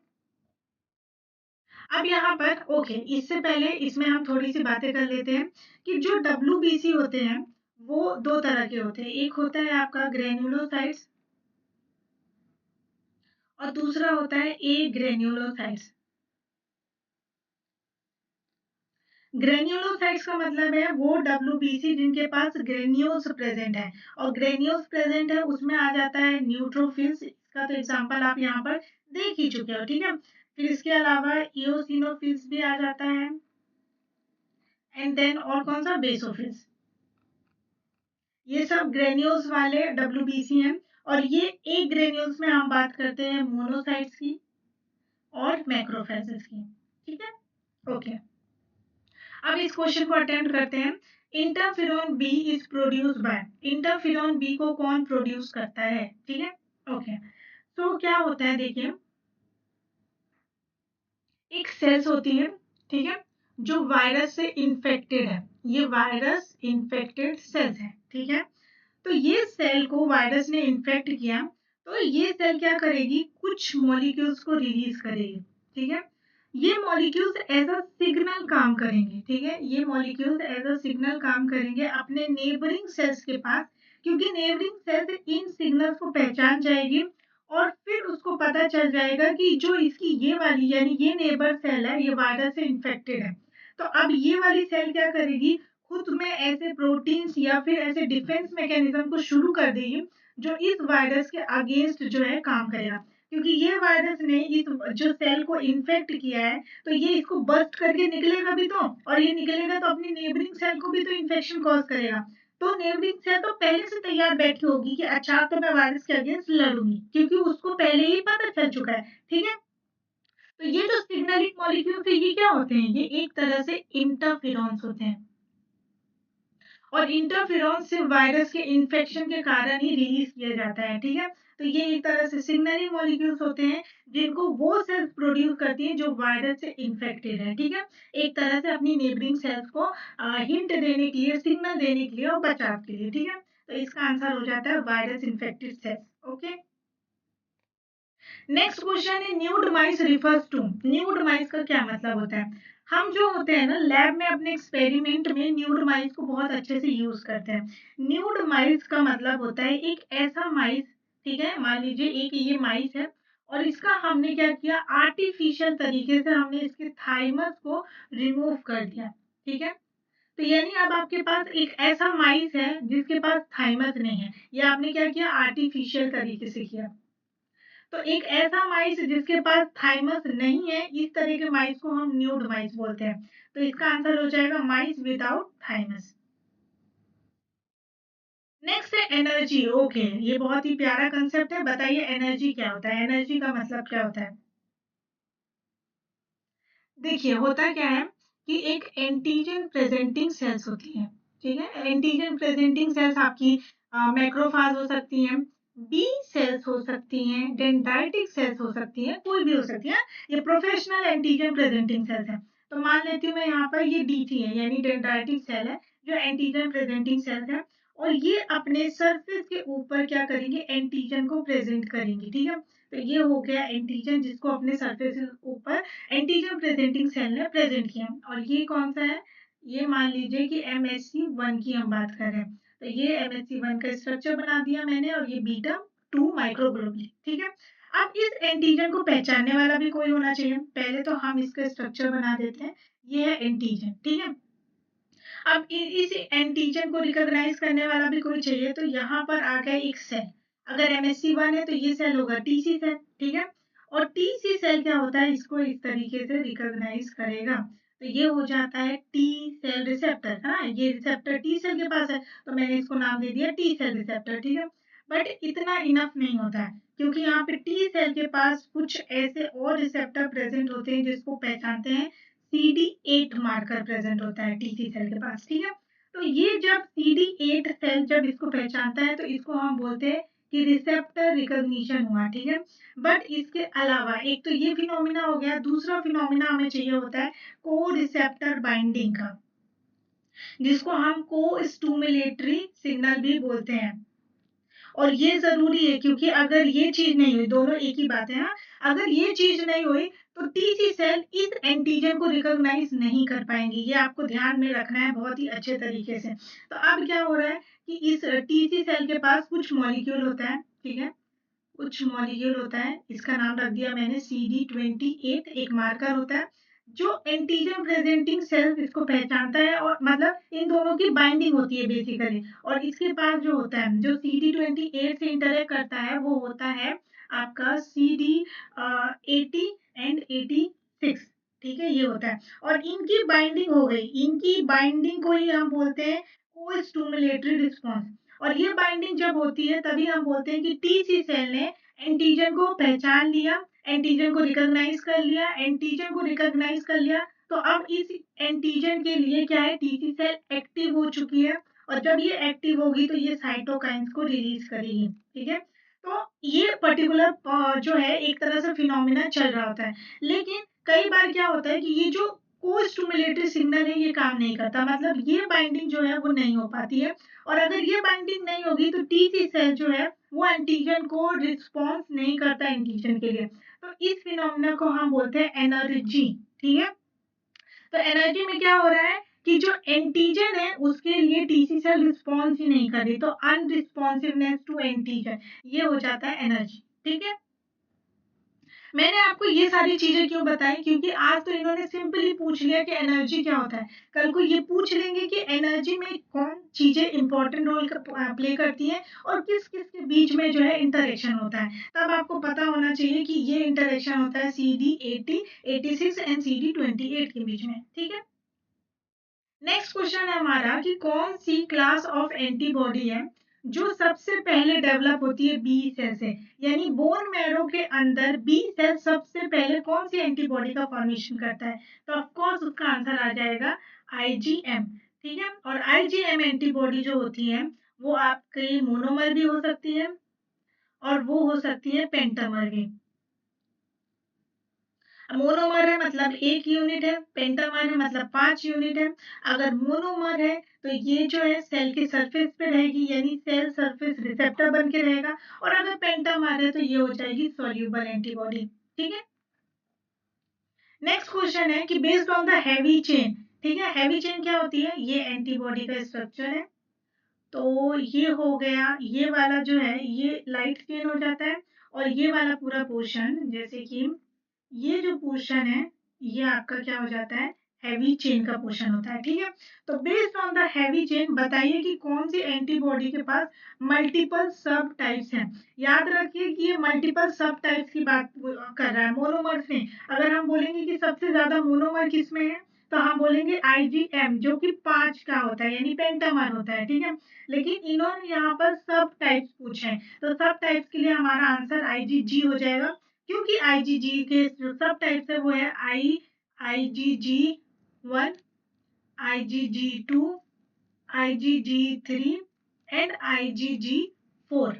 अब यहाँ पर ओके, इससे पहले इसमें हम थोड़ी सी बातें कर लेते हैं कि जो WBC होते हैं वो दो तरह के होते हैं। एक होता है आपका ग्रेन्युलोसाइट्स और दूसरा होता है ए ग्रेन्युलोसाइट्स। ग्रेन्युलोसाइट्स का मतलब है वो WBC जिनके पास ग्रेन्यूल्स प्रेजेंट है, और ग्रेन्यूल्स प्रेजेंट है उसमें आ जाता है न्यूट्रोफिल्स। इसका तो एग्जांपल आप यहाँ पर देख ही चुके हो। ठीक है, फिर इसके अलावा इओसिनोफिल्स भी आ जाता है, एंड देन और कौन सा, बेसोफिल्स। ये सब ग्रेन्यूल्स वाले WBC हैं, और ये एक ग्रेन्यूल्स में हम बात करते हैं मोनोसाइट्स की और मैक्रोफेजेस की। ठीक है, ओके, अब इस क्वेश्चन को अटेम्प्ट करते हैं। Interferon B is produce by, interferon B को कौन प्रोड्यूस करता है। ठीक है, ओके, तो क्या होता है, देखिए एक सेल्स होती है, ठीक है, जो वायरस से इन्फेक्टेड है, ये वायरस इन्फेक्टेड सेल्स है। ठीक है, तो ये सेल को वायरस ने इन्फेक्ट किया, तो ये सेल क्या करेगी, कुछ मॉलिक्यूल्स को रिलीज करेगी। ठीक है, ये मॉलिक्यूल्स एज अ सिग्नल काम करेंगे। ठीक है, ये मॉलिक्यूल्स एज अ सिग्नल काम करेंगे अपने नेबरिंग सेल्स के पास, क्योंकि नेबरिंग सेल्स इन सिग्नल्स को पहचान जाएगी, और फिर उसको पता चल जाएगा कि जो इसकी ये वाली यानी ये नेबर सेल है ये वायरस से इन्फेक्टेड है। तो अब ये वाली सेल क्या करेगी, खुद में ऐसे प्रोटीन्स या फिर ऐसे डिफेंस मैकेनिज्म को शुरू कर देगी जो इस वायरस के अगेंस्ट जो है काम करेगा। क्योंकि ये वायरस ने इस जो सेल को इन्फेक्ट किया है, तो ये इसको बस्ट करके निकलेगा भी तो, और ये निकलेगा तो अपनी नेबरिंग सेल को भी तो इन्फेक्शन कॉज करेगा। तो नेबरिंग सेल तो पहले से तैयार बैठी होगी कि अच्छा अब तो मैं वायरस के अगेंस्ट लड़ूंगी, क्योंकि उसको पहले ही पता चल चुका है। ठीक है, तो ये जो सिग्नलिंग मॉलिक्यूल्स है ये क्या होते हैं, ये एक तरह से इंटरफेरॉन्स होते हैं, और इंटरफेरॉन सिर्फ वायरस के इन्फेक्शन के कारण ही रिलीज किया जाता है। ठीक है, तो ये एक तरह से सिग्नलिंग मॉलिक्यूल्स होते हैं जिनको वो सेल्स प्रोड्यूस करती है जो वायरस से इन्फेक्टेड है। ठीक है, एक तरह से अपनी नेबरिंग सेल्स को हिंट देने के लिए, सिग्नल देने के लिए और बचाव के लिए। ठीक है, तो इसका आंसर हो जाता है virus infected cells. Okay, next question है nude mice refers to, nude mice का क्या मतलब होता है। हम जो होते हैं ना लैब में अपने एक्सपेरिमेंट में न्यूड माइस को बहुत अच्छे से यूज करते हैं। न्यूड माइस का मतलब होता है एक ऐसा माइस, ठीक है, मान लीजिए एक ये माइस है, और इसका हमने क्या किया, आर्टिफिशियल तरीके से हमने इसके थाइमस को रिमूव कर दिया। ठीक है, तो यानी अब आपके पास एक ऐसा माइस है जिसके पास थाइमस नहीं है, ये आपने क्या किया, आर्टिफिशियल तरीके से किया। तो एक ऐसा माइस जिसके पास थाइमस नहीं है, इस तरह के माइस को हम न्यूड माइस बोलते हैं। तो इसका आंसर हो जाएगा माइस विदाउट थाइमस। नेक्स्ट है एनर्जी। ओके, ये बहुत ही प्यारा कंसेप्ट है। बताइए एनर्जी क्या होता है, एनर्जी का मतलब क्या होता है? देखिए होता क्या है कि एक एंटीजन प्रेजेंटिंग सेल्स होती हैं, ठीक है। एंटीजन प्रेजेंटिंग सेल्स आपकी मैक्रोफाज हो सकती हैं, बी सेल्स हो सकती हैं, डेंड्राइटिक सेल्स हो सकती हैं, कोई भी हो सकती है। ये प्रोफेशनल एंटीजन प्रेजेंटिंग सेल्स है। तो मान लेती हूँ मैं यहाँ पर ये डी3 है, यानी डेंड्राइटिक सेल है जो एंटीजन प्रेजेंटिंग सेल्स है। और ये अपने सरफेस के ऊपर क्या करेंगे, एंटीजन को प्रेजेंट करेंगे, ठीक है। तो ये हो गया एंटीजन जिसको अपने सरफेस के ऊपर एंटीजन प्रेजेंटिंग सेल ने प्रेजेंट किया। और ये कौन सा है, ये मान लीजिए कि MHC1 की हम बात कर रहे हैं। तो ये MHC1 का स्ट्रक्चर बना दिया मैंने, और ये बीटा 2 माइक्रोग्लोबुलिन, ठीक है। अब इस एंटीजन को पहचानने वाला भी कोई होना चाहिए। पहले तो हम इसका स्ट्रक्चर बना देते हैं, ये है एंटीजन, ठीक है। अब इस एंटीजन को रिकॉग्नाइज करने वाला भी कोई चाहिए। तो यहाँ पर आ गया एक सेल। अगर MHC1 है तो ये सेल होगा TC सेल, ठीक है। और TC सेल क्या होता है, इसको इस तरीके से रिकॉग्नाइज करेगा। तो ये हो जाता है टी सेल रिसेप्टर। हाँ, ये रिसेप्टर टी सेल के पास है, तो मैंने इसको नाम दे दिया टी सेल रिसेप्टर, ठीक है। बट इतना इनफ नहीं होता है, क्योंकि यहाँ पे टी सेल के पास कुछ ऐसे और रिसेप्टर प्रेजेंट होते हैं जिसको पहचानते हैं CD8 मार्कर प्रेजेंट होता है टीसी सेल के पास, ठीक है। तो ये जब CD8 सेल जब इसको पहचानता है तो इसको हम बोलते हैं कि रिसेप्टर रिकॉग्निशन हुआ, ठीक है। बट इसके अलावा एक तो ये फिनोमिना हो गया, दूसरा फिनोमिना हमें चाहिए होता है को रिसेप्टर बाइंडिंग का, जिसको हम को स्टूमुलेटरी सिग्नल भी बोलते हैं। और ये ज़रूरी है, क्योंकि अगर ये चीज़ नहीं हुई, दोनों एक ही बात है, हाँ। अगर ये चीज़ नहीं हुई तो टीसी सेल इस एंटीजन को रिकॉग्नाइज़ नहीं कर पाएँगी। ये आपको ध्यान में रखना है बहुत ही अच्छे तरीके से। तो अब क्या हो रहा है कि इस टीसी सेल के पास कुछ मॉलिक्यूल होता है, ठीक है? कुछ मॉलिक्यूल होता है, इसका नाम रख दिया मैंने CD28, एक मार्कर होता है, जो एंटीजन प्रेजेंटिंग सेल्स इसको पहचानता है, और मतलब इन दोनों की बाइंडिंग होती है बेसिकली। और इसके पास जो होता है, जो CD28 से इंटरेक्ट करता है, वो होता है आपका CD80 एंड 86, ठीक है, ये होता है। और इनकी बाइंडिंग हो गई, इनकी बाइंडिंग को ही हम बोलते हैं को स्टूमुलेटरी रिस्पॉन्स। और ये बाइंडिंग जब होती है तभी हम बोलते हैं कि टीसी सेल ने एंटीजन को पहचान लिया, एंटीजन को रिकॉग्नाइज कर लिया, एंटीजन को रिकॉग्नाइज कर लिया। तो अब इस एंटीजन के लिए क्या है, टीसी सेल एक्टिव हो चुकी है। और जब ये एक्टिव होगी तो ये साइटोकाइंस को रिलीज करेगी, ठीक है। तो ये पर्टिकुलर जो है एक तरह से फिनोमिना चल रहा होता है। लेकिन कई बार क्या होता है कि ये जो को स्टूमुलेटरी सिग्नल है ये काम नहीं करता, मतलब ये बाइंडिंग जो है वो नहीं हो पाती है। और अगर ये बाइंडिंग नहीं होगी तो टीसी सेल जो है वो एंटीजन को रिस्पॉन्स नहीं करता एंटीजन के लिए। तो इस फिनोमिना को हम बोलते हैं एनर्जी, ठीक है। तो एनर्जी में क्या हो रहा है कि जो एंटीजन है उसके लिए टीसी सेल रिस्पॉन्स ही नहीं कर रही, तो अनरिस्पॉन्सिवनेस टू एंटीजन, ये हो जाता है एनर्जी, ठीक है। मैंने आपको ये सारी चीजें क्यों बताई, क्योंकि आज तो इन्होंने सिंपली पूछ लिया कि एनर्जी क्या होता है। कल को ये पूछ लेंगे कि एनर्जी में कौन चीजें इंपॉर्टेंट रोल प्ले करती हैं और किस किस के बीच में जो है इंटरेक्शन होता है। तब आपको पता होना चाहिए कि ये इंटरेक्शन होता है CD80, 86 एंड CD28 के बीच में, ठीक है। नेक्स्ट क्वेश्चन है हमारा कि कौन सी क्लास ऑफ एंटीबॉडी है जो सबसे पहले डेवलप होती है बी सेल से, यानी बोन मैरो के अंदर बी सेल सबसे पहले कौन सी एंटीबॉडी का फॉर्मेशन करता है। तो ऑफ कोर्स उसका आंसर आ जाएगा IgM, ठीक है। और IgM एंटीबॉडी जो होती है वो आपकी मोनोमर भी हो सकती है और वो हो सकती है पेंटामर भी। मोनोमर है मतलब 1 यूनिट है, पेंटामर है मतलब 5 यूनिट है। अगर मोनोमर है तो ये जो है सेल के सरफेस पे रहेगी, यानी सेल सरफेस रिसेप्टर बन के रहेगा। और अगर पेंटामर है तो ये हो जाएगी सॉल्यूबल एंटीबॉडी, ठीक है। नेक्स्ट क्वेश्चन है कि based on the heavy chain, ठीक है, हैवी चेन क्या होती है, ये एंटीबॉडी का स्ट्रक्चर है। तो ये हो गया, ये वाला जो है ये लाइट चेन हो जाता है। और ये वाला पूरा पोर्शन, जैसे कि ये जो पोर्शन है ये आपका क्या हो जाता है, हैवी चेन का पोर्शन होता है, ठीक है। तो based on the heavy chain बताइए कि कौन सी एंटीबॉडी के पास मल्टीपल सब टाइप्स हैं। याद रखिए कि ये मल्टीपल सब टाइप्स की बात कर रहा है, मोनोमर्स नहीं। अगर हम बोलेंगे कि सबसे ज्यादा मोनोमर किसमें है, तो हम बोलेंगे आईजीएम, जो कि 5 का होता है, यानी पेंटामर होता है, ठीक है। लेकिन इन्होंने यहाँ पर सब टाइप्स पूछे हैं, तो सब टाइप्स के लिए हमारा आंसर आईजीजी हो जाएगा, क्योंकि आईजीजी के जो सब टाइप्स है वो है IgG 1, IgG 2, IgG 3 and IgG 4।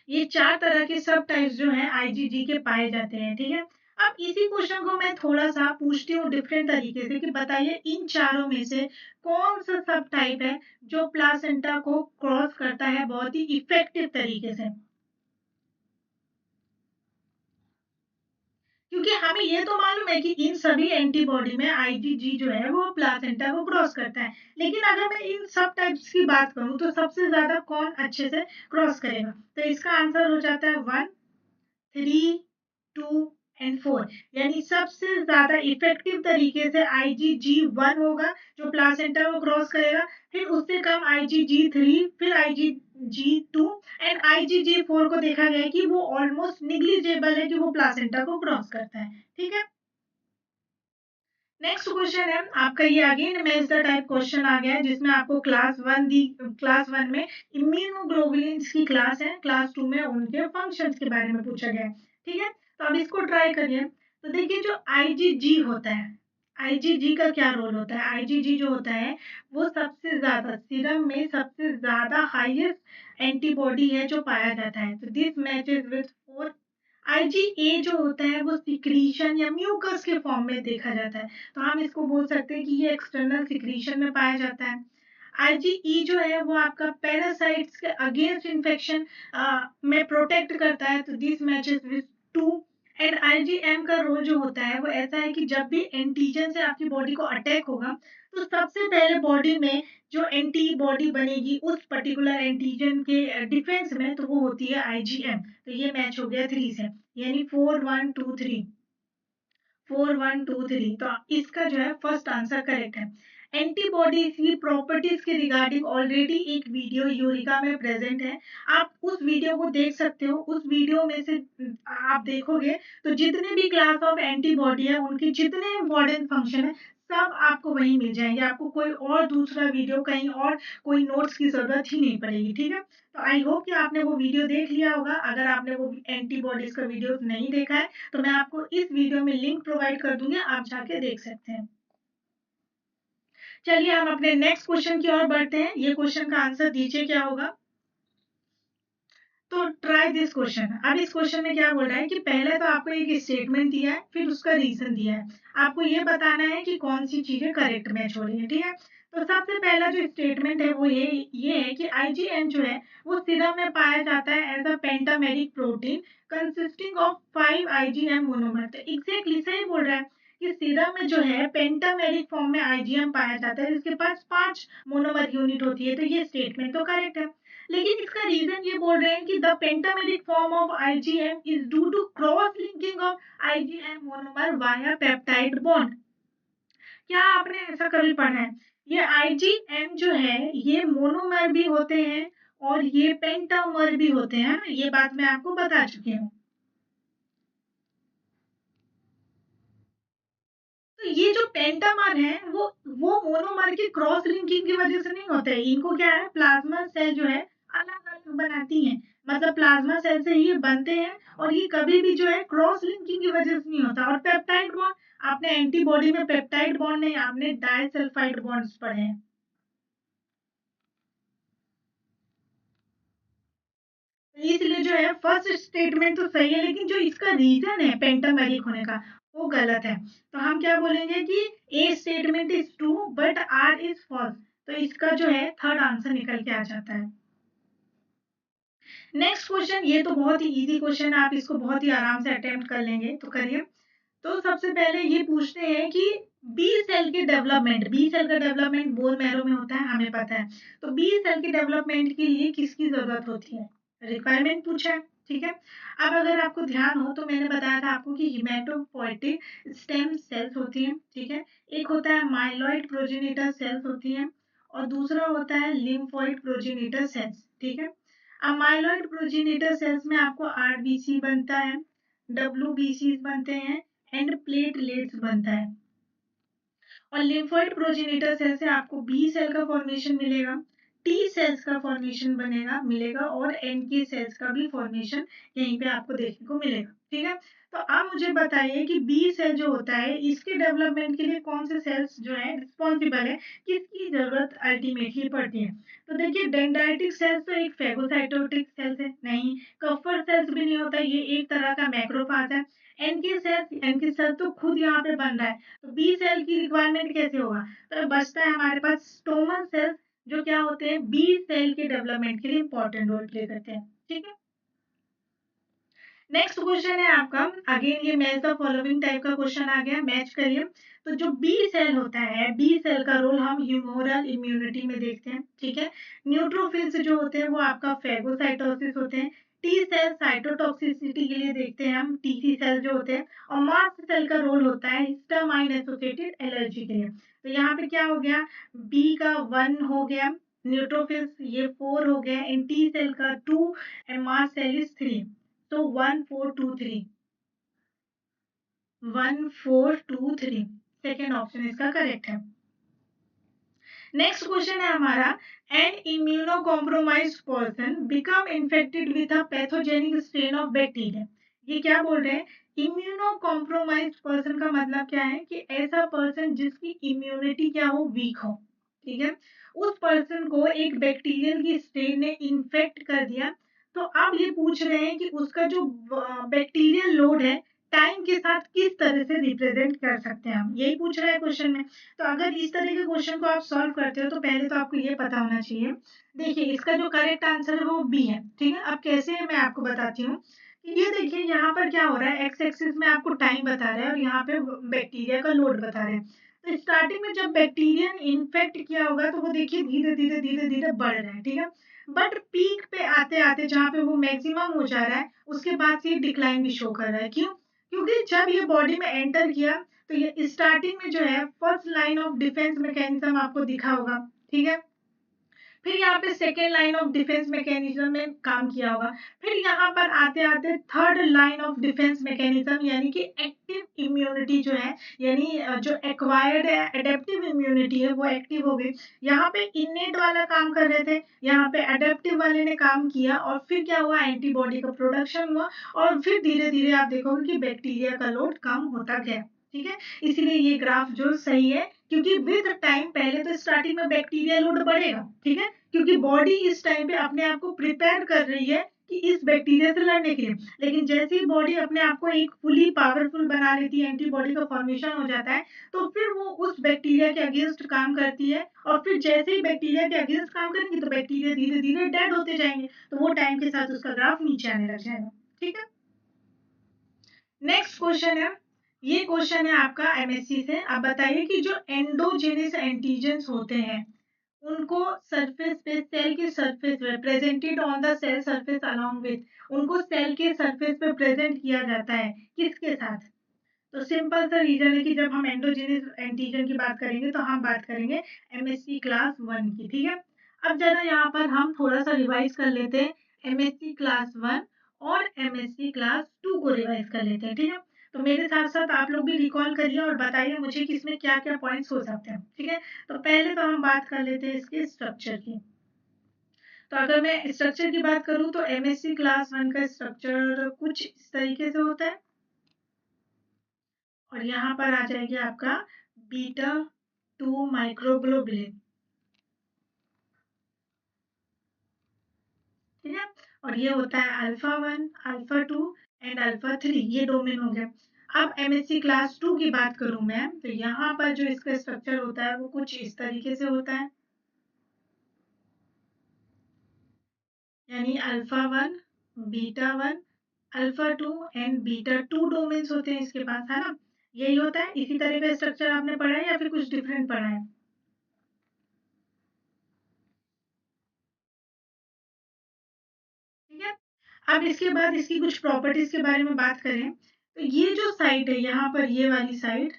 ये 4 तरह के सब टाइप्स जो हैं आईजीजी के पाए जाते हैं, ठीक है। अब इसी क्वेश्चन को मैं थोड़ा सा पूछती हूँ डिफरेंट तरीके से कि बताइए इन चारों में से कौन सा सब टाइप है जो प्लासेंटा को क्रॉस करता है बहुत ही इफेक्टिव तरीके से। क्योंकि हमें ये तो मालूम है कि इन सभी एंटीबॉडी में आईजीजी जो है वो प्लासेंटा को क्रॉस करता है, लेकिन अगर मैं इन सब टाइप्स की बात करूं तो सबसे ज्यादा कौन अच्छे से क्रॉस करेगा, तो इसका आंसर हो जाता है 1, 3, 2 एंड 4। यानी सबसे ज्यादा इफेक्टिव तरीके से आईजीजी 1 होगा जो प्लासेंटा को क्रॉस करेगा, फिर उससे कम आईजीजी 3, फिर आईजीजी 2 एंड आईजीजी 4 को देखा गया है कि वो ऑलमोस्ट निग्लिजेबल है कि वो प्लासेंटा को क्रॉस करता है, ठीक है। नेक्स्ट क्वेश्चन है आपका, ये again match the type question आ गया है, जिसमें आपको क्लास 1 में इम्यूनोग्लोबुलिन्स की क्लास है, क्लास 2 में उनके फंक्शंस के बारे में पूछा गया है, ठीक है। तो अब इसको ट्राई करिए। तो देखिए जो आईजीजी होता है, आईजीजी का क्या रोल होता है, आईजीजी जो होता है वो सबसे ज्यादा सीरम में सबसे ज्यादा हाईएस्ट एंटीबॉडी है जो पाया जाता है। तो दिस मैचेस विद 4। आईजीए जो होता है वो सिक्रीशन या म्यूकस के फॉर्म में देखा जाता है, तो हम इसको बोल सकते हैं कि ये एक्सटर्नल सिक्रीशन में पाया जाता है। आईजीई जो है वो आपका पैरासाइट्स के अगेंस्ट इन्फेक्शन में प्रोटेक्ट करता है, तो this matches with 2। And IgM का रोल जो होता है वो ऐसा है कि जब भी एंटीजन से आपकी बॉडी को अटैक होगा तो सबसे पहले बॉडी में जो एंटीबॉडी बनेगी उस पर्टिकुलर एंटीजन के डिफेंस में, तो वो होती है आईजीएम। तो ये मैच हो गया 3 से, यानी 4, 1, 2, 3, 4, 1, 2, 3। तो इसका जो है फर्स्ट आंसर करेक्ट है। एंटीबॉडीज की प्रॉपर्टीज के रिगार्डिंग ऑलरेडी एक वीडियो यूरिका में प्रेजेंट है, आप उस वीडियो को देख सकते हो। उस वीडियो में से आप देखोगे तो जितने भी क्लास ऑफ एंटीबॉडी है उनके जितने इम्पोर्टेंट फंक्शन है सब आपको वहीं मिल जाएंगे, आपको कोई और दूसरा वीडियो कहीं और कोई नोट्स की जरूरत ही नहीं पड़ेगी, ठीक है। तो आई होप कि आपने वो वीडियो देख लिया होगा। अगर आपने वो एंटीबॉडीज का वीडियो नहीं देखा है तो मैं आपको इस वीडियो में लिंक प्रोवाइड कर दूंगी, आप जाके देख सकते हैं। चलिए हम अपने नेक्स्ट क्वेश्चन की ओर बढ़ते हैं। ये क्वेश्चन का आंसर दीजिए क्या होगा। तो ट्राई दिस क्वेश्चन। अब इस क्वेश्चन में क्या बोल रहा है कि पहले तो आपको एक स्टेटमेंट दिया है, फिर उसका रीजन दिया है, आपको ये बताना है कि कौन सी चीजें करेक्ट मैच हो रही है, ठीक है। तो सबसे पहला जो स्टेटमेंट है वो ये है कि आईजीएम जो है वो सीरम में पाया जाता है as a pentameric protein consisting of 5 IgM monomer. तो एग्जैक्टली सही बोल रहा है कि सीरम में जो है पेंटामेरिक फॉर्म में आईजीएम पाया जाता है, जिसके पास 5 मोनोमर यूनिट होती है। तो ये स्टेटमेंट तो करेक्ट है, लेकिन इसका रीजन ये बोल रहे हैं कि the pentameric form of IgM is due to cross linking of IgM monomer via peptide bond. क्या आपने ऐसा कभी पढ़ा है? ये आईजीएम जो है ये मोनोमर भी होते हैं और ये पेंटामर भी होते हैं, ये बात मैं आपको बता चुकी हूँ। तो ये जो पेंटामर है वो मोनोमर की क्रॉस लिंकिंग की वजह से नहीं होते हैं। इनको क्या है, प्लाज्मा सेल जो है अलग अलग बनाती हैं, मतलब प्लाज्मा सेल से ये बनते हैं और ये कभी भी जो है क्रॉस लिंकिंग की वजह से नहीं होता। और पेप्टाइड बॉन्ड, आपने एंटीबॉडी में पेप्टाइड बॉन्ड नहीं, आपने डाइसल्फाइड बॉन्ड्स पढ़े हैं। तो इसलिए जो है फर्स्ट स्टेटमेंट तो सही है, लेकिन जो इसका रीजन है पेंटामेरिक होने का वो गलत है। तो हम क्या बोलेंगे कि A statement is true but R is false. तो इसका जो है थर्ड आंसर निकल के आ जाता है। नेक्स्ट क्वेश्चन, ये तो बहुत ही इजी क्वेश्चन है, आप इसको बहुत ही आराम से अटेम्प्ट कर लेंगे, तो करिए। तो सबसे पहले ये पूछते हैं कि बी सेल के डेवलपमेंट, बी सेल का डेवलपमेंट बोन मैरो में होता है, हमें पता है। तो बी सेल के डेवलपमेंट के लिए किसकी जरूरत होती है, रिक्वायरमेंट पूछा है। ठीक है। अब अगर आपको ध्यान हो तो मैंने बताया था आपको कि हिमेटोपोएटिक स्टेम सेल्स होती हैं, ठीक है। एक होता है माइलॉइड प्रोजेनिटर सेल्स होती हैं और दूसरा होता है लिम्फोइड प्रोजेनिटर सेल्स, ठीक है। अब माइलॉइड प्रोजेनिटर सेल्स में आपको आरबीसी बनता है, डब्ल्यूबीसी बनते हैं एंड प्लेटलेट्स बनता है। और लिम्फोइड प्रोजेनिटर सेल से आपको बी सेल का फॉर्मेशन मिलेगा, टी सेल्स का फॉर्मेशन बनेगा मिलेगा और एनके सेल्स का भी फॉर्मेशन यहीं पे आपको देखने को मिलेगा, ठीक है। तो आप मुझे बताइए कि बी सेल जो होता है इसके डेवलपमेंट के लिए कौन से सेल्स जो है रिस्पॉन्सिबल है, किसकी जरूरत अल्टीमेटली पड़ती है। तो देखिए डेंड्राइटिक सेल्स तो एक फेगोसाइटोटिक सेल्स है नहीं, कफर सेल्स भी नहीं होता, ये एक तरह का मैक्रोफाज है। एनके सेल तो खुद यहाँ पे बन रहा है, तो बी सेल की रिक्वायरमेंट कैसे होगा। तो बचता है हमारे पास स्टोमन सेल्स जो क्या होते हैं बी सेल के डेवलपमेंट के लिए इंपॉर्टेंट रोल प्ले करते हैं, ठीक है। नेक्स्ट क्वेश्चन है आपका, अगेन ये मैच द फॉलोइंग टाइप का क्वेश्चन आ गया, मैच करिए। तो जो बी सेल होता है, बी सेल का रोल हम ह्यूमोरल इम्यूनिटी में देखते हैं, ठीक है। न्यूट्रोफिल्स जो होते हैं वो आपका फेगोसाइटोसिस होते हैं। टी सेल साइटोटॉक्सिसिटी के लिए देखते हैं हम टीसी सेल जो होते हैं। और मास्ट सेल का रोल होता है हिस्टामाइन एसोसिएटेड एलर्जी के लिए। तो यहाँ पे क्या हो गया, बी का 1 हो गया, न्यूट्रोफिल्स ये 4 हो गया, एंड टी सेल का 2 एंड मास्ट सेल इज 3। तो 1 4 2 3, 1 4 2 3, सेकेंड ऑप्शन इसका करेक्ट है। नेक्स्ट क्वेश्चन है हमारा, an immunocompromised person become infected with a pathogenic strain of bacteria. ये क्या बोल रहे हैं, इम्यूनो कॉम्प्रोमाइज्ड पर्सन का मतलब क्या है कि ऐसा पर्सन जिसकी इम्यूनिटी क्या हो, वीक हो, ठीक है। उस पर्सन को एक बैक्टीरियल की स्ट्रेन ने इन्फेक्ट कर दिया। तो अब ये पूछ रहे हैं कि उसका जो बैक्टीरियल लोड है टाइम के साथ किस तरह से रिप्रेजेंट कर सकते हैं हम, यही पूछ रहा है क्वेश्चन में। तो अगर इस तरह के क्वेश्चन को आप सॉल्व करते हो तो पहले तो आपको ये पता होना चाहिए। देखिए इसका जो करेक्ट आंसर है वो बी है, ठीक है। अब कैसे है मैं आपको बताती हूँ। ये देखिए यहाँ पर क्या हो रहा है, एक्स एक्सिस में आपको टाइम बता रहा है और यहाँ पे बैक्टीरिया का लोड बता रहे हैं। तो स्टार्टिंग में जब बैक्टीरिया ने इन्फेक्ट किया होगा तो वो देखिए धीरे धीरे धीरे धीरे बढ़ रहा है, ठीक है। बट पीक पे आते आते जहाँ पे वो मैक्सिमम हो जा रहा है उसके बाद से डिक्लाइन भी शो कर रहा है, क्यों, क्योंकि जब ये बॉडी में एंटर किया तो ये स्टार्टिंग में जो है first line of defence mechanism आपको दिखा होगा, ठीक है। फिर यहाँ पे second line of defence mechanism में काम किया होगा। फिर यहाँ पर आते आते third line of defence mechanism यानी कि एक्टिव इम्यूनिटी जो है, यानी जो एक्वायर्ड एडेप्टिव इम्यूनिटी है वो एक्टिव हो गई। यहाँ पे इनेट वाला काम कर रहे थे, यहाँ पे एडेप्टिव वाले ने काम किया और फिर क्या हुआ, एंटीबॉडी का प्रोडक्शन हुआ और फिर धीरे धीरे आप देखोगे कि बैक्टीरिया का लोड कम होता गया, ठीक है। इसीलिए ये ग्राफ जो सही है, क्योंकि विद टाइम पहले तो स्टार्टिंग में बैक्टीरिया लोड बढ़ेगा, ठीक है, क्योंकि बॉडी इस टाइम पे अपने आप को प्रिपेयर कर रही है कि इस बैक्टीरिया से लड़ने के लिए। लेकिन जैसे ही बॉडी अपने आप को एक फुली पावरफुल बना लेती है, एंटीबॉडी का फॉर्मेशन हो जाता है, तो फिर वो उस बैक्टीरिया के अगेंस्ट काम करती है और फिर जैसे ही बैक्टीरिया के अगेंस्ट काम करेंगे तो बैक्टीरिया धीरे धीरे डेड होते जाएंगे, तो वो टाइम के साथ उसका ग्राफ नीचे आने लग जाएगा, ठीक है। नेक्स्ट क्वेश्चन है, ये क्वेश्चन है आपका एमएससी से। आप बताइए कि जो एंडोजेनिस एंटीजेंस होते हैं उनको सरफेस पे, सेल के सरफेस पे presented on the cell surface along with, उनको सेल के सरफेस पे प्रेजेंट किया जाता है किसके साथ। तो सिंपल सा रीजन है कि जब हम एंडोजेनिस एंटीजन की बात करेंगे तो हम बात करेंगे एमएससी क्लास 1 की, ठीक है। अब जरा यहाँ पर हम थोड़ा सा रिवाइज कर लेते हैं, एमएससी क्लास 1 और एमएससी क्लास 2 को रिवाइज कर लेते हैं, ठीक है। तो मेरे साथ साथ आप लोग भी रिकॉल करिए और बताइए मुझे कि इसमें क्या क्या पॉइंट्स हो सकते हैं, ठीक है। तो पहले तो हम बात कर लेते हैं इसके स्ट्रक्चर की। तो अगर मैं स्ट्रक्चर की बात करूं तो एमएससी क्लास 1 का स्ट्रक्चर कुछ इस तरीके से होता है और यहाँ पर आ जाएगी आपका बीटा 2 माइक्रोग्लोबुलिन, ठीक है। और ये होता है अल्फा 1, अल्फा 2 एंड अल्फा 3, ये डोमेन हो गया। अब एमएससी क्लास 2 की बात करूं मैं तो यहाँ पर जो इसका स्ट्रक्चर होता है वो कुछ इस तरीके से होता है, यानी alpha 1, beta 1, alpha 2 and beta 2 domains होते हैं इसके पास, है ना। यही होता है, इसी तरह का स्ट्रक्चर आपने पढ़ा है या फिर कुछ डिफरेंट पढ़ा है, ठीक है। अब इसके बाद इसकी कुछ प्रॉपर्टीज के बारे में बात करें तो ये जो साइट है यहाँ पर ये वाली साइट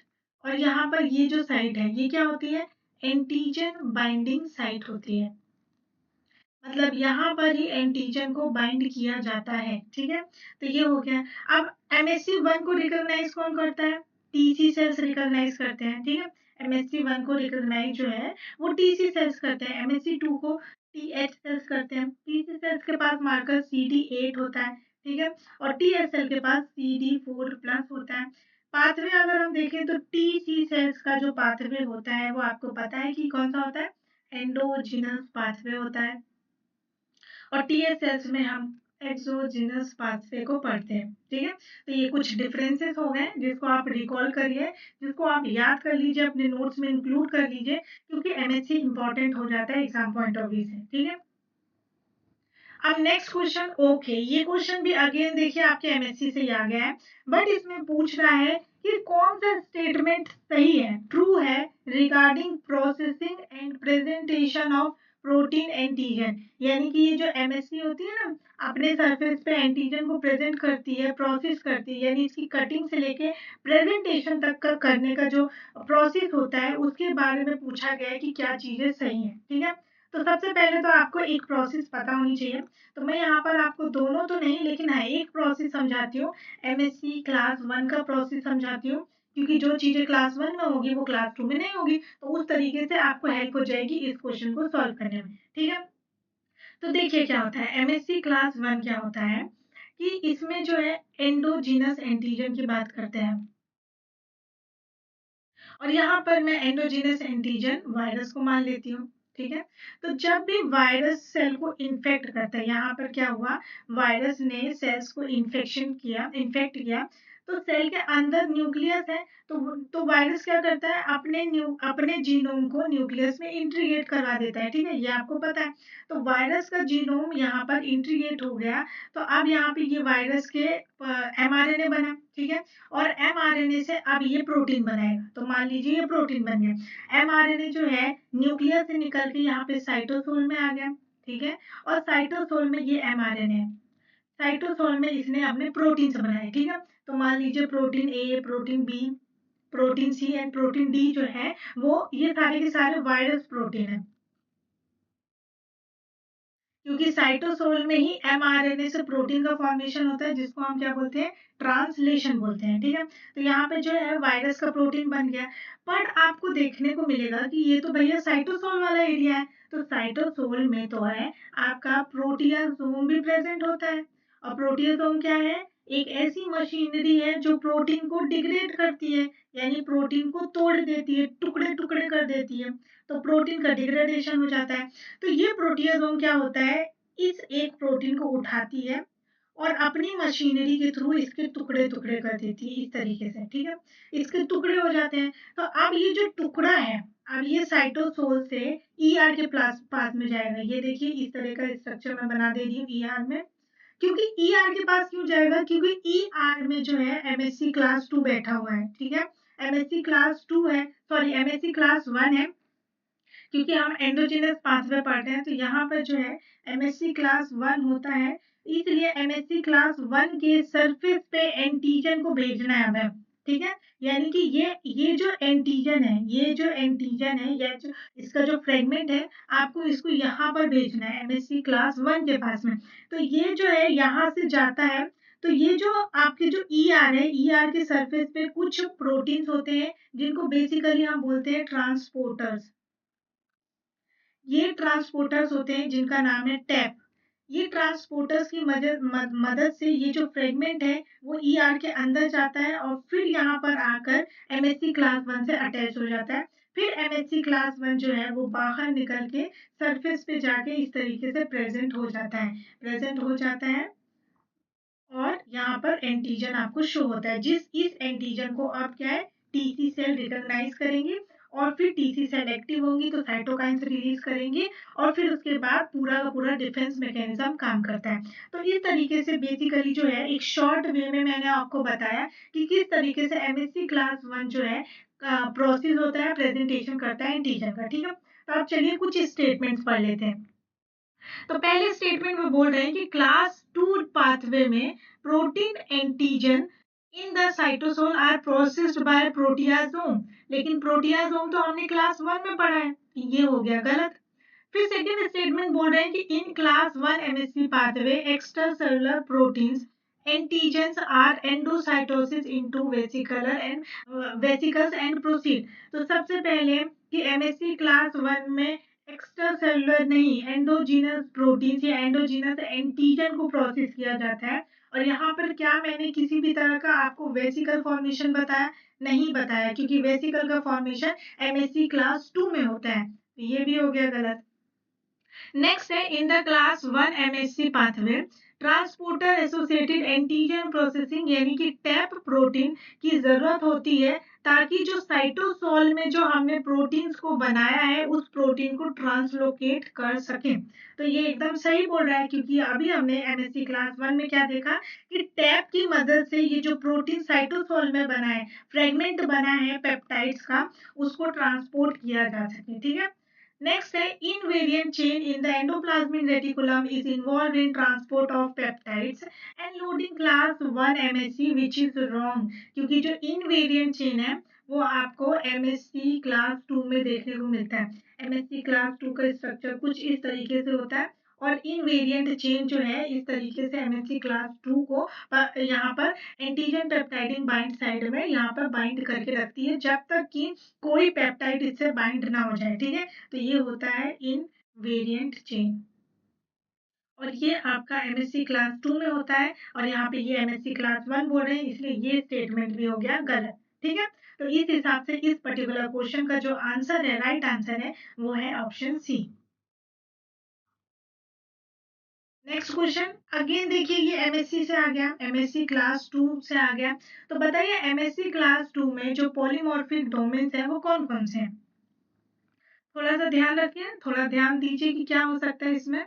और यहाँ पर ये जो साइट है ये क्या होती है, एंटीजन बाइंडिंग साइट होती है। मतलब यहाँ पर ही एंटीजन को बाइंड किया जाता है, ठीक है। तो ये हो गया। अब MHC1 को रिकॉग्नाइज कौन करता है, TC सेल्स रिकॉग्नाइज करते हैं, ठीक है। MHC1 को रिकॉग्नाइज जो है वो TC सेल्स करते हैं, MHC2 को TH सेल्स करते हैं। TC सेल्स के पास मार्कर CD8 होता है, ठीक है, और TH सेल के पास CD4 प्लस होता है। पाथवे अगर हम देखें तो TC सेल्स का जो पाथवे होता है वो आपको पता है कि कौन सा होता है, एंडोजिनस पाथवे होता है, और TS सेल्स में हम एक्सोजिनस पाथवे को पढ़ते हैं, ठीक है। तो ये कुछ डिफरेंसेस हो गए जिसको आप रिकॉल करिए, जिसको आप याद कर लीजिए, अपने नोट्स में इंक्लूड कर लीजिए, क्योंकि MHC इंपॉर्टेंट हो जाता है एग्जाम पॉइंट ऑफ व्यू से, ठीक है। अब नेक्स्ट क्वेश्चन, ओके, ये क्वेश्चन भी अगेन देखिए आपके MHC से ही आ गया है, बट इसमें पूछ रहा है कि कौन सा स्टेटमेंट सही है, ट्रू है regarding processing and presentation of protein antigen. यानी कि ये जो MHC होती है ना, अपने सरफेस पे एंटीजन को प्रेजेंट करती है, प्रोसेस करती है, यानी इसकी कटिंग से लेके प्रेजेंटेशन तक का करने का जो प्रोसेस होता है उसके बारे में पूछा गया है कि क्या चीजें सही है, ठीक है। तो सबसे पहले तो आपको एक प्रोसेस पता होनी चाहिए, तो मैं यहाँ पर आपको दोनों तो नहीं लेकिन हाँ एक प्रोसेस समझाती हूँ, MHC क्लास 1 का प्रोसेस समझाती हूँ, क्योंकि जो चीजें क्लास 1 में होगी वो क्लास 2 में नहीं होगी, तो उस तरीके से आपको हेल्प हो जाएगी इस क्वेश्चन को सॉल्व करने में, ठीक है। तो देखिए क्या होता है, MHC क्लास 1 क्या होता है कि इसमें जो है एंडोजीनस एंटीजन की बात करते हैं, और यहाँ पर मैं एंडोजीनस एंटीजन वायरस को मान लेती हूँ, ठीक है। तो जब भी वायरस सेल को इन्फेक्ट करता है, यहाँ पर क्या हुआ, वायरस ने सेल्स को इन्फेक्ट किया, तो सेल के अंदर न्यूक्लियस है, तो वायरस क्या करता है, अपने जीनोम को न्यूक्लियस में इंटीग्रेट करवा देता है, ठीक है, ये आपको पता है। तो वायरस का जीनोम यहाँ पर इंटीग्रेट हो गया, तो अब यहाँ पे ये वायरस के mRNA बना, ठीक है, और mRNA से अब ये प्रोटीन बनाएगा, तो मान लीजिए ये प्रोटीन बन गया। mRNA जो है न्यूक्लियस से निकल के यहाँ पे साइटोसोल में आ गया, ठीक है, और साइटोसोल में ये mRNA है, साइटोसोल में इसने अपने प्रोटीन से बनाया, ठीक है। तो मान लीजिए protein A, protein B, protein C and protein D जो है वो ये सारे के सारे वायरस प्रोटीन है, क्योंकि साइटोसोल में ही mRNA से प्रोटीन का फॉर्मेशन होता है, जिसको हम क्या बोलते हैं, ट्रांसलेशन बोलते हैं, ठीक है। तो यहाँ पे जो है वायरस का प्रोटीन बन गया, पर आपको देखने को मिलेगा कि ये तो भैया साइटोसोल वाला एरिया है, तो साइटोसोल में तो है आपका प्रोटियासोम भी प्रेजेंट होता है, और प्रोटियासोम क्या है, एक ऐसी मशीनरी है जो प्रोटीन को डिग्रेड करती है, यानी प्रोटीन को तोड़ देती है, टुकड़े टुकड़े कर देती है, तो प्रोटीन का डिग्रेडेशन हो जाता है। तो ये प्रोटियोसोम क्या होता है, इस एक प्रोटीन को उठाती है और अपनी मशीनरी के थ्रू इसके टुकड़े टुकड़े कर देती है, इस तरीके से, ठीक है, इसके टुकड़े हो जाते हैं। तो अब ये जो टुकड़ा है, अब ये साइटोसोल से ER के पास में जाएगा, ये देखिए इस तरह का स्ट्रक्चर मैं बना दे रही हूँ ER में, क्योंकि ER के पास क्यों जाएगा, क्योंकि ER में जो है MHC क्लास 2 बैठा हुआ है, ठीक है, MHC क्लास 2 है, सॉरी MHC क्लास 1 है, क्योंकि हम एंडोजीनस पाथवे पढ़ते हैं, तो यहाँ पर जो है MHC क्लास 1 होता है, इसलिए MHC क्लास 1 के सरफेस पे एंटीजन को भेजना है हमें, ठीक है। यानी कि ये जो एंटीजन है, या जो इसका जो फ्रेगमेंट है, आपको इसको यहाँ पर भेजना है MHC क्लास 1 के पास में। तो ये जो है यहाँ से जाता है, तो ये जो आपके जो ER है, ER के सरफेस पे कुछ प्रोटीन्स होते हैं जिनको बेसिकली हम बोलते हैं ट्रांसपोर्टर्स। ये ट्रांसपोर्टर्स होते हैं जिनका नाम है टैप। ये ट्रांसपोर्टर्स की मदद से ये जो फ्रेगमेंट है वो ER के अंदर जाता है और फिर यहाँ पर आकर MHC क्लास 1 से अटैच हो जाता है। फिर MHC क्लास 1 जो है वो बाहर निकल के सरफेस पे जाके इस तरीके से प्रेजेंट हो जाता है, और यहाँ पर एंटीजन आपको शो होता है, इस एंटीजन को आप क्या है, TC सेल रिकॉग्नाइज करेंगे, और फिर TC सेल एक्टिव होंगी तो साइटोकाइंस रिलीज करेंगे, और फिर उसके बाद पूरा का पूरा डिफेंस मैकेनिज्म काम करता है। तो इस तरीके से बेसिकली जो है एक शॉर्ट वे में मैंने आपको बताया कि किस तरीके से MHC क्लास 1 जो है प्रोसेस होता है, प्रेजेंटेशन करता है एंटीजन का, ठीक है। तो आप चलिए कुछ स्टेटमेंट्स पढ़ लेते हैं। तो पहले स्टेटमेंट में बोल रहे हैं कि क्लास 2 पाथवे में protein antigen in the cytosol are processed by proteasome, लेकिन प्रोटियासोम तो हमने क्लास 1 में पढ़ा है, ये हो गया गलत। फिर सेकंड स्टेटमेंट बोल रहे हैं कि in class 1 MSC pathway extracellular proteins antigens are endocytosis into vesicles and proceed. तो सबसे पहले कि एमएससी क्लास 1 में एक्स्ट्रा सेलुलर नहीं, एंडोजीनस प्रोटीन्स या एंडोजीनस एंटीजन को प्रोसेस किया जाता है। और यहाँ पर क्या मैंने किसी भी तरह का आपको वेसिकल फॉर्मेशन बताया? नहीं बताया, क्योंकि वेसिकल का फॉर्मेशन एमएससी क्लास 2 में होता है, तो ये भी हो गया गलत। नेक्स्ट है in the class 1 MSC pathway transporter associated antigen processing यानी कि टैप प्रोटीन की जरूरत होती है, ताकि जो साइटोसोल में जो हमने प्रोटीन्स को बनाया है उस प्रोटीन को ट्रांसलोकेट कर सके। तो ये एकदम सही बोल रहा है, क्योंकि अभी हमने एमएससी क्लास 1 में क्या देखा कि टैप की मदद से ये जो प्रोटीन साइटोसोल में बना है, फ्रेगमेंट बना है पेप्टाइड्स का, उसको ट्रांसपोर्ट किया जा सके। ठीक है। नेक्स्ट है invariant chain in the endoplasmic reticulum is involved in transport of peptides and loading class 1 MSC which is wrong, क्योंकि जो invariant chain है वो आपको MSC क्लास 2 में देखने को मिलता है। MSC क्लास 2 का स्ट्रक्चर कुछ इस तरीके से होता है और इनवेरिएंट चेन जो है इस तरीके से MSC क्लास 2 को यहाँ पर एंटीजन पेप्टाइडिन बाइंड साइड में यहाँ पर बाइंड करके रखती है, जब तक कि कोई पेप्टाइड इससे बाइंड ना हो जाए। ठीक है, तो ये होता है इन वेरिएंट चेन, और ये आपका एमएससी क्लास 2 में होता है और यहाँ पे ये एमएससी क्लास 1 बोल रहे हैं, इसलिए ये स्टेटमेंट भी हो गया गलत। ठीक है, तो इस हिसाब से इस पर्टिकुलर क्वेश्चन का जो आंसर है, राइट आंसर है, वो है option C. Next question again देखिए, ये एमएससी से आ गया, एमएससी क्लास 2 से आ गया। तो बताइए एमएससी क्लास 2 में जो पॉलीमॉर्फिक डोमेन्स हैं वो कौन कौन से हैं? थोड़ा सा ध्यान रखिए, थोड़ा ध्यान दीजिए कि क्या हो सकता है इसमें।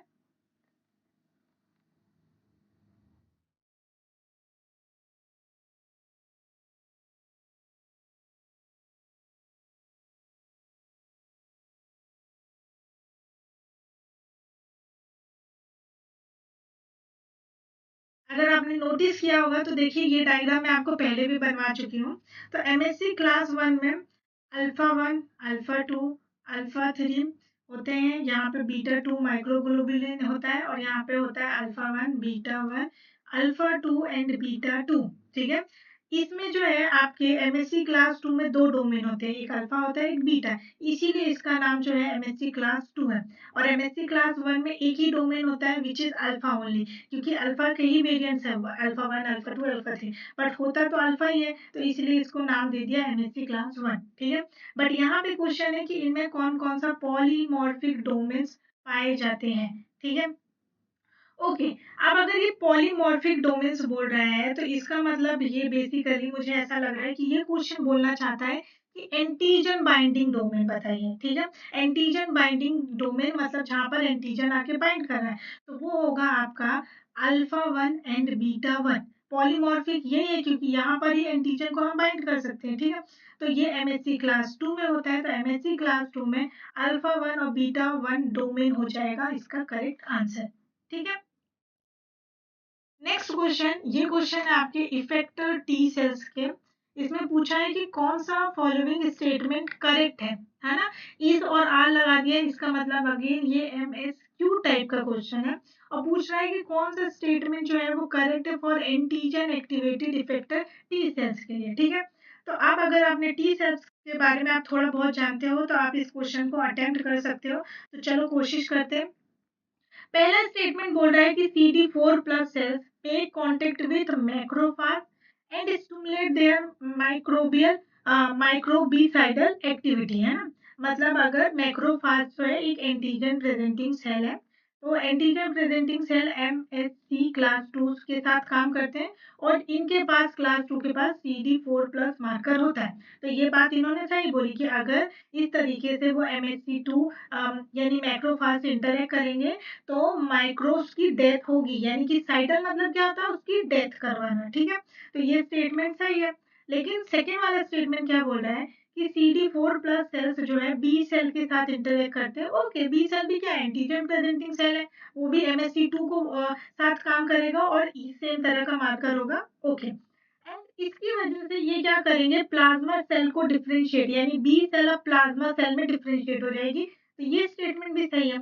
अगर आपने नोटिस किया होगा तो देखिए, ये डायग्राम मैं आपको पहले भी बनवा चुकी हूँ। तो एमएससी क्लास 1 में अल्फा 1, अल्फा 2, अल्फा 3 होते हैं। यहाँ पे बीटा 2 माइक्रोग्लोबुलिन होता है और यहाँ पे होता है alpha 1, beta 1, alpha 2 and beta 2। ठीक है, इसमें जो है आपके एमएससी क्लास 2 में दो डोमेन होते हैं, एक अल्फा होता है, एक बीटा, इसीलिए इसका नाम जो है एमएससी क्लास 2 है। और एमएससी क्लास 1 में एक ही डोमेन होता है विच इज अल्फा ओनली, क्योंकि अल्फा के ही वेरिएंट्स है, अल्फा 1, अल्फा 2, अल्फा 3, बट होता तो अल्फा ही है, तो इसलिए इसको नाम दे दिया एमएससी क्लास 1। ठीक है, बट यहाँ पे क्वेश्चन है कि इनमें कौन कौन सा पॉलीमॉर्फिक डोमेन्स पाए जाते हैं। ठीक है, ओके। अब अगर ये पॉलीमॉर्फिक डोमेन्स बोल रहा है तो इसका मतलब ये बेसिकली मुझे ऐसा लग रहा है कि ये क्वेश्चन बोलना चाहता है कि एंटीजन बाइंडिंग डोमेन बताइए। ठीक है, एंटीजन बाइंडिंग डोमेन मतलब जहां पर एंटीजन आके बाइंड कर रहा है, तो वो होगा आपका अल्फा 1 एंड बीटा 1। पॉलीमॉर्फिक ये है क्योंकि यहाँ पर ही एंटीजन को हम बाइंड कर सकते हैं। ठीक है, तो ये एमएससी क्लास 2 में होता है, तो एमएससी क्लास 2 में अल्फा 1 और बीटा 1 डोमेन हो जाएगा इसका करेक्ट आंसर। ठीक है, नेक्स्ट क्वेश्चन, ये क्वेश्चन है आपके इफेक्टर टी सेल्स के। इसमें पूछा है कि कौन सा फॉलोइंग स्टेटमेंट करेक्ट है ना। इज और आर लगा दिया, इसका मतलब अगेन ये एमएसक्यू टाइप का क्वेश्चन है और पूछ रहा है कि कौन सा स्टेटमेंट जो है वो करेक्ट है for antigen activated effector T cells के लिए। ठीक है, तो अब अगर आपने टी सेल्स के बारे में आप थोड़ा बहुत जानते हो तो आप इस क्वेश्चन को अटेम्प्ट कर सकते हो। तो चलो कोशिश करते हैं। पहला स्टेटमेंट बोल रहा है कि CD4+ cells make contact with macrophage and stimulate their microbial microbicidal activity, है ना। मतलब अगर मैक्रोफाज जो है एक एंटीजन प्रेजेंटिंग सेल है, तो antigen presenting cell MSC class 2 के साथ काम करते हैं और इनके पास क्लास 2 के पास CD4+ मार्कर होता है। तो ये बात इन्होंने सही बोली कि अगर इस तरीके से वो MHC2 यानी मैक्रोफाज से इंटरेक्ट करेंगे तो माइक्रोब्स की डेथ होगी, यानी कि साइडल मतलब क्या होता है, उसकी डेथ करवाना। ठीक है, तो ये स्टेटमेंट सही है। लेकिन सेकेंड वाला स्टेटमेंट क्या बोल रहा है कि CD4+ सेल्स जो है बी सेल के साथ इंटरेक्ट करते हैं। ओके, बी सेल भी क्या है, एंटीजन प्रेजेंटिंग सेल है, वो भी MHC2 को साथ काम करेगा और सेम तरह का मार्कर होगा। ओके, एंड इसकी वजह से ये क्या करेंगे, प्लाज्मा सेल को डिफरेंशिएट, यानी बी सेल अब प्लाज्मा सेल में डिफरेंशिएट हो जाएगी। तो ये स्टेटमेंट भी सही है।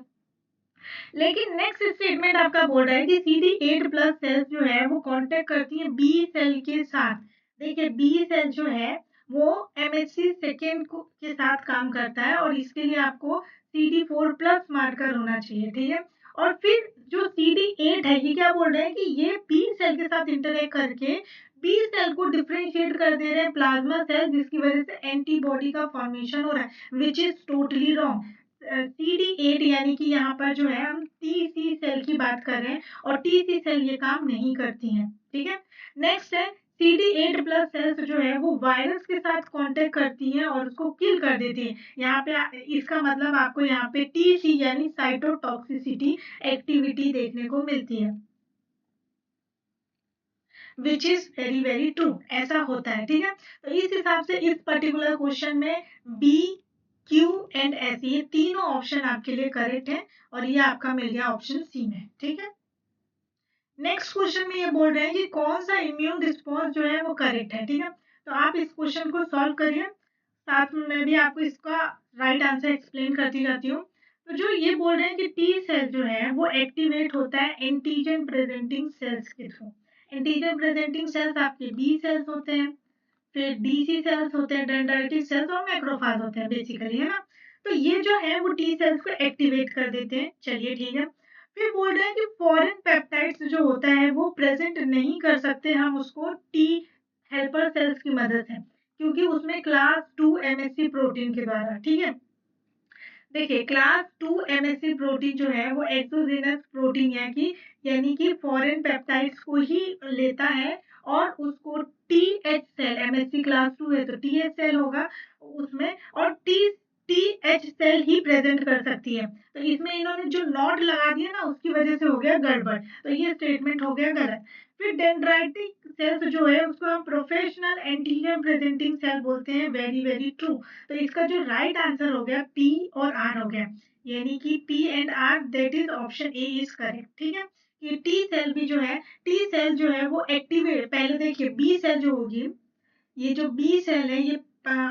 लेकिन नेक्स्ट स्टेटमेंट आपका बोल रहा है कि CD8+ सेल्स जो है वो कांटेक्ट करती है बी सेल के साथ। देखिए, बी सेल जो है वो MHC सेकेंड के साथ काम करता है और इसके लिए आपको CD4+ मार्कर होना चाहिए, ठीक है। और फिर जो CD8 है, ये क्या बोल रहे हैं कि ये बी सेल के साथ इंटरेक्ट करके बी सेल को डिफरेंशिएट कर दे रहे हैं प्लाज्मा सेल, जिसकी वजह से एंटीबॉडी का फॉर्मेशन हो रहा है, which is totally wrong. CD8 यानी कि यहाँ पर जो है हम TC सेल की बात कर रहे हैं और TC सेल ये काम नहीं करती हैं, ठीक है। नेक्स्ट है CD8+ सेल्स जो है वो वायरस के साथ कांटेक्ट करती हैं और उसको किल कर देती हैं। यहाँ पे इसका मतलब आपको यहाँ पे TC यानी साइटोटॉक्सिसिटी एक्टिविटी देखने को मिलती है, which is very very true, ऐसा होता है, ठीक है। तो इस हिसाब से इस पर्टिकुलर क्वेश्चन में बी, क्यू एंड एस, ये तीनों ऑप्शन आपके लिए करेक्ट है और ये आपका मिल गया ऑप्शन सी में, ठीक है। नेक्स्ट क्वेश्चन में ये बोल रहे हैं कि कौन सा इम्यून रिस्पॉन्स जो है वो करेक्ट है, ठीक है। तो आप इस क्वेश्चन को सॉल्व करिए, साथ में मैं भी आपको इसका राइट आंसर एक्सप्लेन करती जाती हूँ। तो जो ये बोल रहे हैं कि टी सेल जो है वो एक्टिवेट होता है एंटीजन प्रेजेंटिंग सेल्स के थ्रू। एंटीजन प्रेजेंटिंग सेल्स आपके बी सेल्स होते हैं, फिर डीसी सेल्स होते हैं, डेंड्राइटिक सेल्स और मैक्रोफाज होते हैं बेसिकली, है ना। तो ये जो है वो टी सेल्स को एक्टिवेट कर देते हैं, चलिए ठीक है। फिर बोल रहे हैं कि फॉरेन पेप्टाइड्स जो होता है वो प्रेजेंट नहीं कर सकते हम उसको टी हेल्पर सेल्स की मदद से, क्योंकि उसमें क्लास 2 MHC प्रोटीन के द्वारा, ठीक है। देखिए, क्लास 2 MHC प्रोटीन जो है वो एक्सोजेनस प्रोटीन है कि यानी कि फॉरेन पेप्टाइड्स को ही लेता है और उसको TH सेल, MHC क्लास 2 है तो TH सेल होगा उसमें, और TH सेल ही प्रेजेंट कर सकती है। तो इसमें इन्होंने जो नॉट लगा दिया ना, उसकी वजह से हो गया गड़बड़, तो ये स्टेटमेंट हो गया गलत। फिर डेंड्राइटिक सेल्स जो है उसको हम प्रोफेशनल एंटीजन प्रेजेंटिंग सेल बोलते हैं, वेरी वेरी ट्रू। तो इसका जो राइट आंसर हो गया पी और आर हो गया, यानी कि P and R, that is option A is correct, ठीक है। ये टी सेल भी जो है, टी सेल जो है वो एक्टिवेट, पहले देखिए बी सेल जो होगी, ये जो बी सेल है ये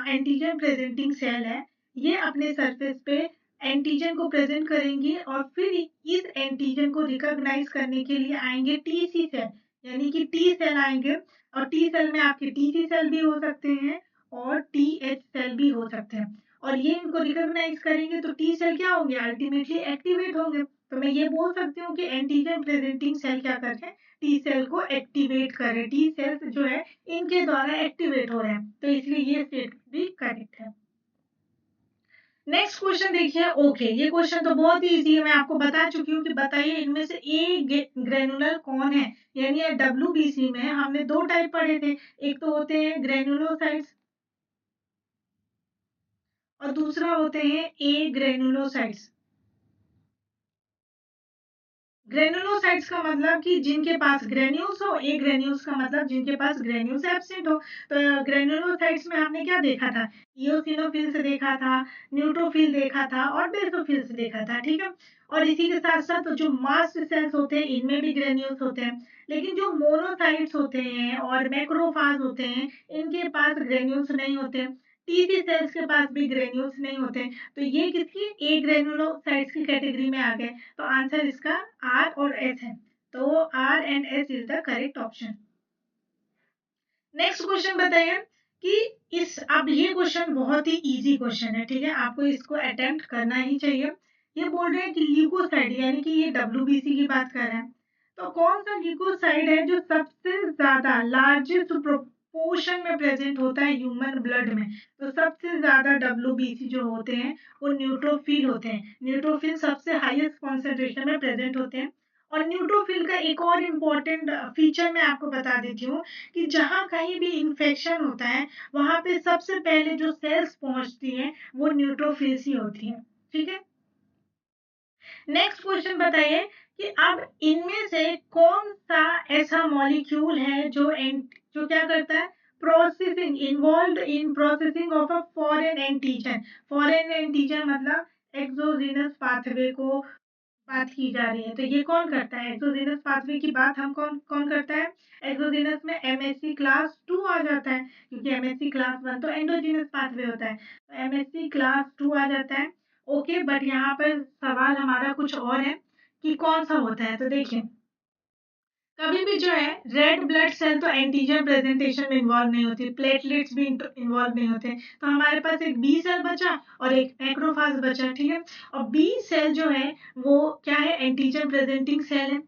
एंटीजन प्रेजेंटिंग सेल है, ये अपने सरफेस पे एंटीजन को प्रेजेंट करेंगी और फिर इस एंटीजन को रिकॉग्नाइज करने के लिए आएंगे टीसी सेल, यानी कि टी सेल आएंगे, और टी सेल में आपके टीसी सेल भी हो सकते हैं और TH सेल भी हो सकते हैं, और ये इनको रिकॉग्नाइज करेंगे तो टी सेल क्या होंगे, अल्टीमेटली एक्टिवेट होंगे। तो मैं ये बोल सकती हूँ कि एंटीजन प्रेजेंटिंग सेल क्या करते हैं, टी सेल को एक्टिवेट कर रहे हैं, टी सेल्स जो है इनके द्वारा एक्टिवेट हो रहे हैं, तो इसलिए ये स्टेटमेंट भी करेक्ट है। नेक्स्ट क्वेश्चन देखिए। ओके, ये क्वेश्चन तो बहुत ही इजी है, मैं आपको बता चुकी हूँ कि बताइए इनमें से ए ग्रेनुलर कौन है, यानी WBC में हमने दो टाइप पढ़े थे, एक तो होते हैं ग्रेनुलोसाइट्स और दूसरा होते हैं ए ग्रेनुलोसाइट्स। ग्रेनुलोसाइट्स का मतलब कि जिनके पास ग्रेन्यूल्स हो, ए ग्रेन्यूल्स का मतलब जिनके पास ग्रेन्यूल्स एब्सेंट हो। तो ग्रेनुलोसाइट्स में हमने क्या देखा था, इओसिनोफिल्स देखा था, न्यूट्रोफिल देखा था और बेसोफिल्स देखा था, ठीक है। और इसी के साथ साथ जो मास्ट सेल्स होते हैं इनमें भी ग्रेन्यूल्स होते हैं, लेकिन जो मोनोसाइट्स होते हैं और मैक्रोफाज होते हैं इनके पास ग्रेन्यूल्स नहीं होते, टीसी सेल्स के पास भी ग्रेन्यूल्स नहीं होते। तो ये किसकी, ए ग्रेनुलोसाइट्स की कैटेगरी में आ गए। तो आंसर इसका आर और एस है, तो R and S is the correct option. Next question बताइए कि इस, अब ये क्वेश्चन बहुत ही इजी क्वेश्चन है, ठीक है, आपको इसको अटेम्प्ट करना ही चाहिए। ये बोल रहे हैं कि ल्यूकोसाइड, यानी कि ये WBC की बात कर रहे हैं, तो कौन सा ल्यूकोसाइड है जो सबसे ज्यादा लार्जेस्ट प्रोपोर्शन में प्रेजेंट होता है ह्यूमन ब्लड में। तो सबसे ज्यादा WBC जो होते हैं वो न्यूट्रोफिल होते हैं, न्यूट्रोफिल सबसे हाईएस्ट कॉन्सेंट्रेशन में प्रेजेंट होते हैं। और न्यूट्रोफिल का एक और इम्पोर्टेंट फीचर मैं आपको बता देती हूँ कि जहाँ कहीं भी इन्फेक्शन होता है वहां पे सबसे पहले जो सेल्स पहुंचती हैं वो न्यूट्रोफिल्स ही होती हैं, ठीक है। नेक्स्ट क्वेश्चन बताइए कि अब इनमें से कौन सा ऐसा मॉलिक्यूल है जो जो क्या करता है, processing, involve in processing of a foreign antigen. Foreign antigen मतलब एक्सोजीनस पाथवे को बात की जा रही है। तो ये कौन करता है? एक्सोजीनस पाथवे की बात हम कौन कौन करता है? एक्सोजीनस में एमएससी क्लास 2 आ जाता है, क्योंकि एमएससी क्लास 1 तो एंडोजीनस पाथवे होता है, तो एमएससी क्लास 2 आ जाता है। ओके, बट यहाँ पर सवाल हमारा कुछ और है कि कौन सा होता है। तो देखिए, कभी भी जो है रेड ब्लड सेल तो एंटीजन प्रेजेंटेशन में इन्वॉल्व नहीं होती, प्लेटलेट्स भी इन्वॉल्व नहीं होते, तो हमारे पास एक बी सेल बचा और एक मैक्रोफाज बचा, ठीक है। और बी सेल जो है वो क्या है? एंटीजन प्रेजेंटिंग सेल है।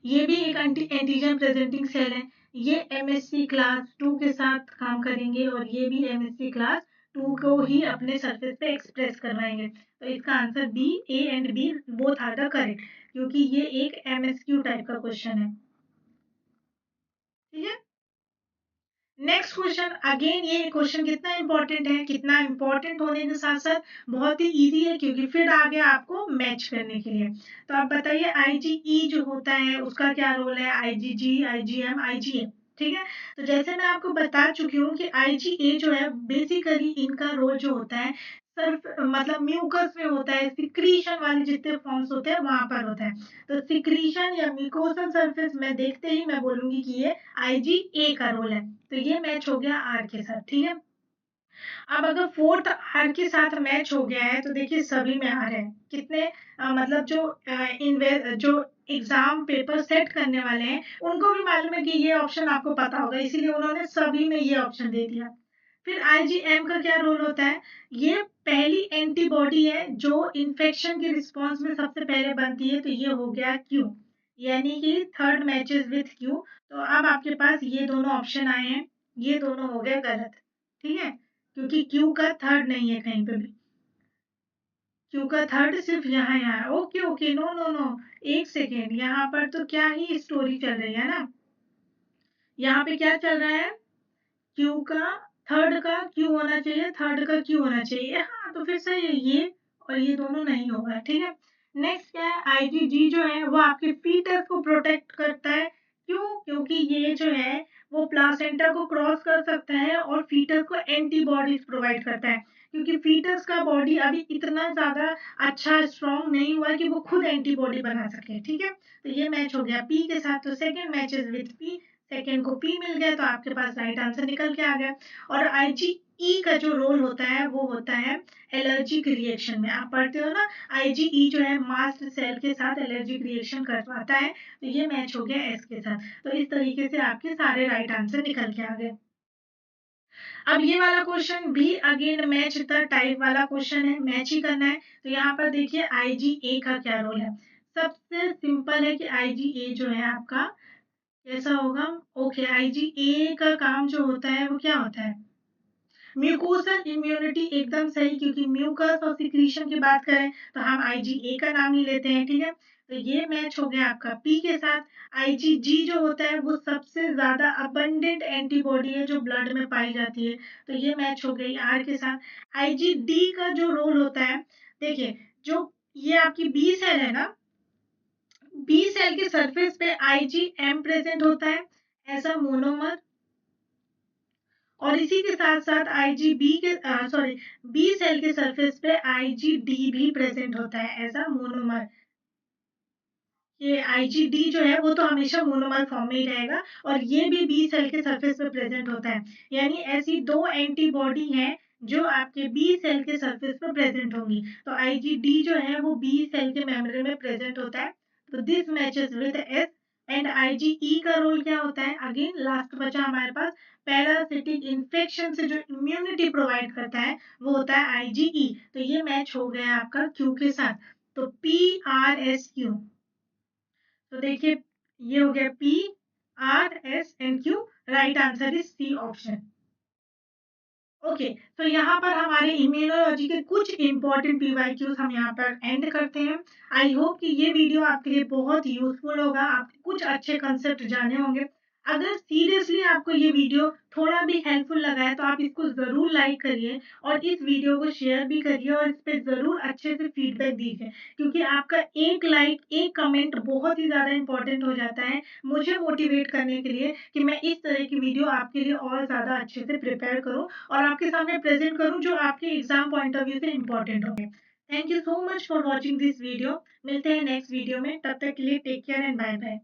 ये भी एक एंटीजन प्रेजेंटिंग सेल है। ये एमएससी क्लास 2 के साथ काम करेंगे और ये भी एमएससी क्लास 2 को ही अपने सरफेस पे एक्सप्रेस करवाएंगे। तो इसका answer B, A and B both are the correct, क्योंकि ये एक एमएसक्यू टाइप का क्वेश्चन है, ठीक है। नेक्स्ट क्वेश्चन, अगेन ये क्वेश्चन कितना इंपॉर्टेंट है, कितना इंपॉर्टेंट होने के साथ साथ बहुत ही इजी है, क्योंकि फिर आगे आपको मैच करने के लिए। तो आप बताइए, आईजीई जो होता है उसका क्या रोल है? आईजीजी, आईजीएम, आईजीए, ठीक है। तो जैसे मैं आपको बता चुकी हूँ कि आईजीए जो है बेसिकली इनका रोल जो होता है सिर्फ मतलब म्यूकस में होता है, सिक्रीशन वाले जितने फॉर्म्स होते हैं वहां पर होता है। तो सिक्रीशन या म्यूकोसल सरफेस में देखते ही मैं बोलूंगी कि ये आईजीए का रोल है। तो ये मैच हो गया आर के साथ, ठीक है। अब अगर फोर्थ आर के साथ मैच हो गया है तो देखिए सभी में आर है। कितने मतलब जो एग्जाम पेपर सेट करने वाले हैं उनको भी मालूम है कि ये ऑप्शन आपको पता होगा, इसीलिए उन्होंने सभी में ये ऑप्शन दे दिया। फिर आईजीएम का क्या रोल होता है? ये पहली एंटीबॉडी है जो इन्फेक्शन के रिस्पॉन्स में सबसे पहले बनती है, तो ये हो गया क्यू, यानी कि थर्ड मैचेस विथ क्यू। तो अब आपके पास ये दोनों ऑप्शन आए हैं, ये दोनों हो गए गलत, ठीक है, क्योंकि क्यू का थर्ड नहीं है कहीं पे भी। क्यू का थर्ड सिर्फ यहाँ है। Okay okay, no no no, एक सेकेंड, यहाँ पर तो क्या ही स्टोरी चल रही है ना। यहाँ पे क्या चल रहा है? क्यू का थर्ड का क्यू होना चाहिए, थर्ड का क्यू होना चाहिए, हाँ तो फिर सही है, ये और ये दोनों नहीं होगा, ठीक है। नेक्स्ट क्या है? आईजीजी जो है वो आपके फीटस को प्रोटेक्ट करता है। क्यों? क्योंकि ये जो है वो प्लासेंटा को क्रॉस कर सकता है और फीटस को एंटीबॉडीज प्रोवाइड करता है, क्योंकि फीटस का बॉडी अभी इतना ज्यादा अच्छा स्ट्रॉन्ग नहीं हुआ है कि वो खुद एंटीबॉडी बना सके, ठीक है। तो ये मैच हो गया पी के साथ, तो second match is with P, second को पी मिल गया, तो आपके पास राइट आंसर निकल के आ गया। और आईजीई का जो रोल होता है वो होता है एलर्जिक रिएक्शन में। आप पढ़ते हो ना, आईजीई जो है मास्ट सेल के साथ एलर्जिक रिएक्शन करवाता है, तो ये मैच हो गया एस के साथ। तो इस तरीके से आपके सारे राइट आंसर निकल के आ गए। अब ये वाला क्वेश्चन भी अगेन मैच द टाइप वाला क्वेश्चन है, मैच ही करना है। तो यहाँ पर देखिए आईजीए का क्या रोल है। सबसे सिंपल है कि आईजीए जो है आपका कैसा होगा? ओके, आईजीए का काम जो होता है वो क्या होता है? म्यूकोसल इम्यूनिटी, एकदम सही, क्योंकि म्यूकस और सिक्रीशन की बात करें तो हम आईजीए का नाम ही लेते हैं, ठीक है। तो ये मैच हो गया आपका पी के साथ। आईजीजी जो होता है वो सबसे ज्यादा अबंडेंट एंटीबॉडी है जो ब्लड में पाई जाती है, तो ये मैच हो गई आर के साथ। आईजीडी का जो रोल होता है, देखिए जो ये आपकी बी सेल है ना, बी सेल के सरफेस पे आईजीएम प्रेजेंट होता है ऐसा मोनोमर, और इसी के साथ साथ आईजीबी के सॉरी बी सेल के सरफेस पे आईजीडी भी प्रेजेंट होता है ऐसा मोनोमर। ये आईजीडी जो है वो तो हमेशा मोनोमर फॉर्म में ही रहेगा, और ये भी बी सेल के सरफेस पे प्रेजेंट होता है, यानी ऐसी दो एंटीबॉडी हैं जो आपके बी सेल के सरफेस पे प्रेजेंट होंगी। तो आईजीडी जो है वो बी सेल के मेम्ब्रेन में प्रेजेंट होता है, तो this matches with S. And IgE का रोल क्या होता है? अगेन लास्ट बचा हमारे पास, पैरासिटिक इन्फेक्शन से जो इम्यूनिटी प्रोवाइड करता है वो होता है आईजीई। तो ये मैच हो गया आपका क्यू के साथ, तो पी आर एस क्यू। तो देखिए ये हो गया P R S and Q, right answer is C option. Okay, तो यहाँ पर हमारे इम्यूनोलॉजी के कुछ इंपॉर्टेंट पीवाईक्यूज हम यहाँ पर एंड करते हैं। आई होप कि ये वीडियो आपके लिए बहुत यूजफुल होगा, आप कुछ अच्छे कंसेप्ट जाने होंगे। अगर सीरियसली आपको ये वीडियो थोड़ा भी हेल्पफुल लगा है तो आप इसको ज़रूर लाइक करिए और इस वीडियो को शेयर भी करिए और इस पे ज़रूर अच्छे से फीडबैक दीजिए, क्योंकि आपका एक लाइक, एक कमेंट बहुत ही ज़्यादा इम्पोर्टेंट हो जाता है मुझे मोटिवेट करने के लिए कि मैं इस तरह की वीडियो आपके लिए और ज़्यादा अच्छे से प्रिपेयर करूँ और आपके सामने प्रेज़ेंट करूँ जो आपके एग्ज़ाम पॉइंट ऑफ व्यू से इम्पोर्टेंट हो। Thank you so much for watching this video. मिलते हैं नेक्स्ट वीडियो में, तब तक के लिए take care and bye bye.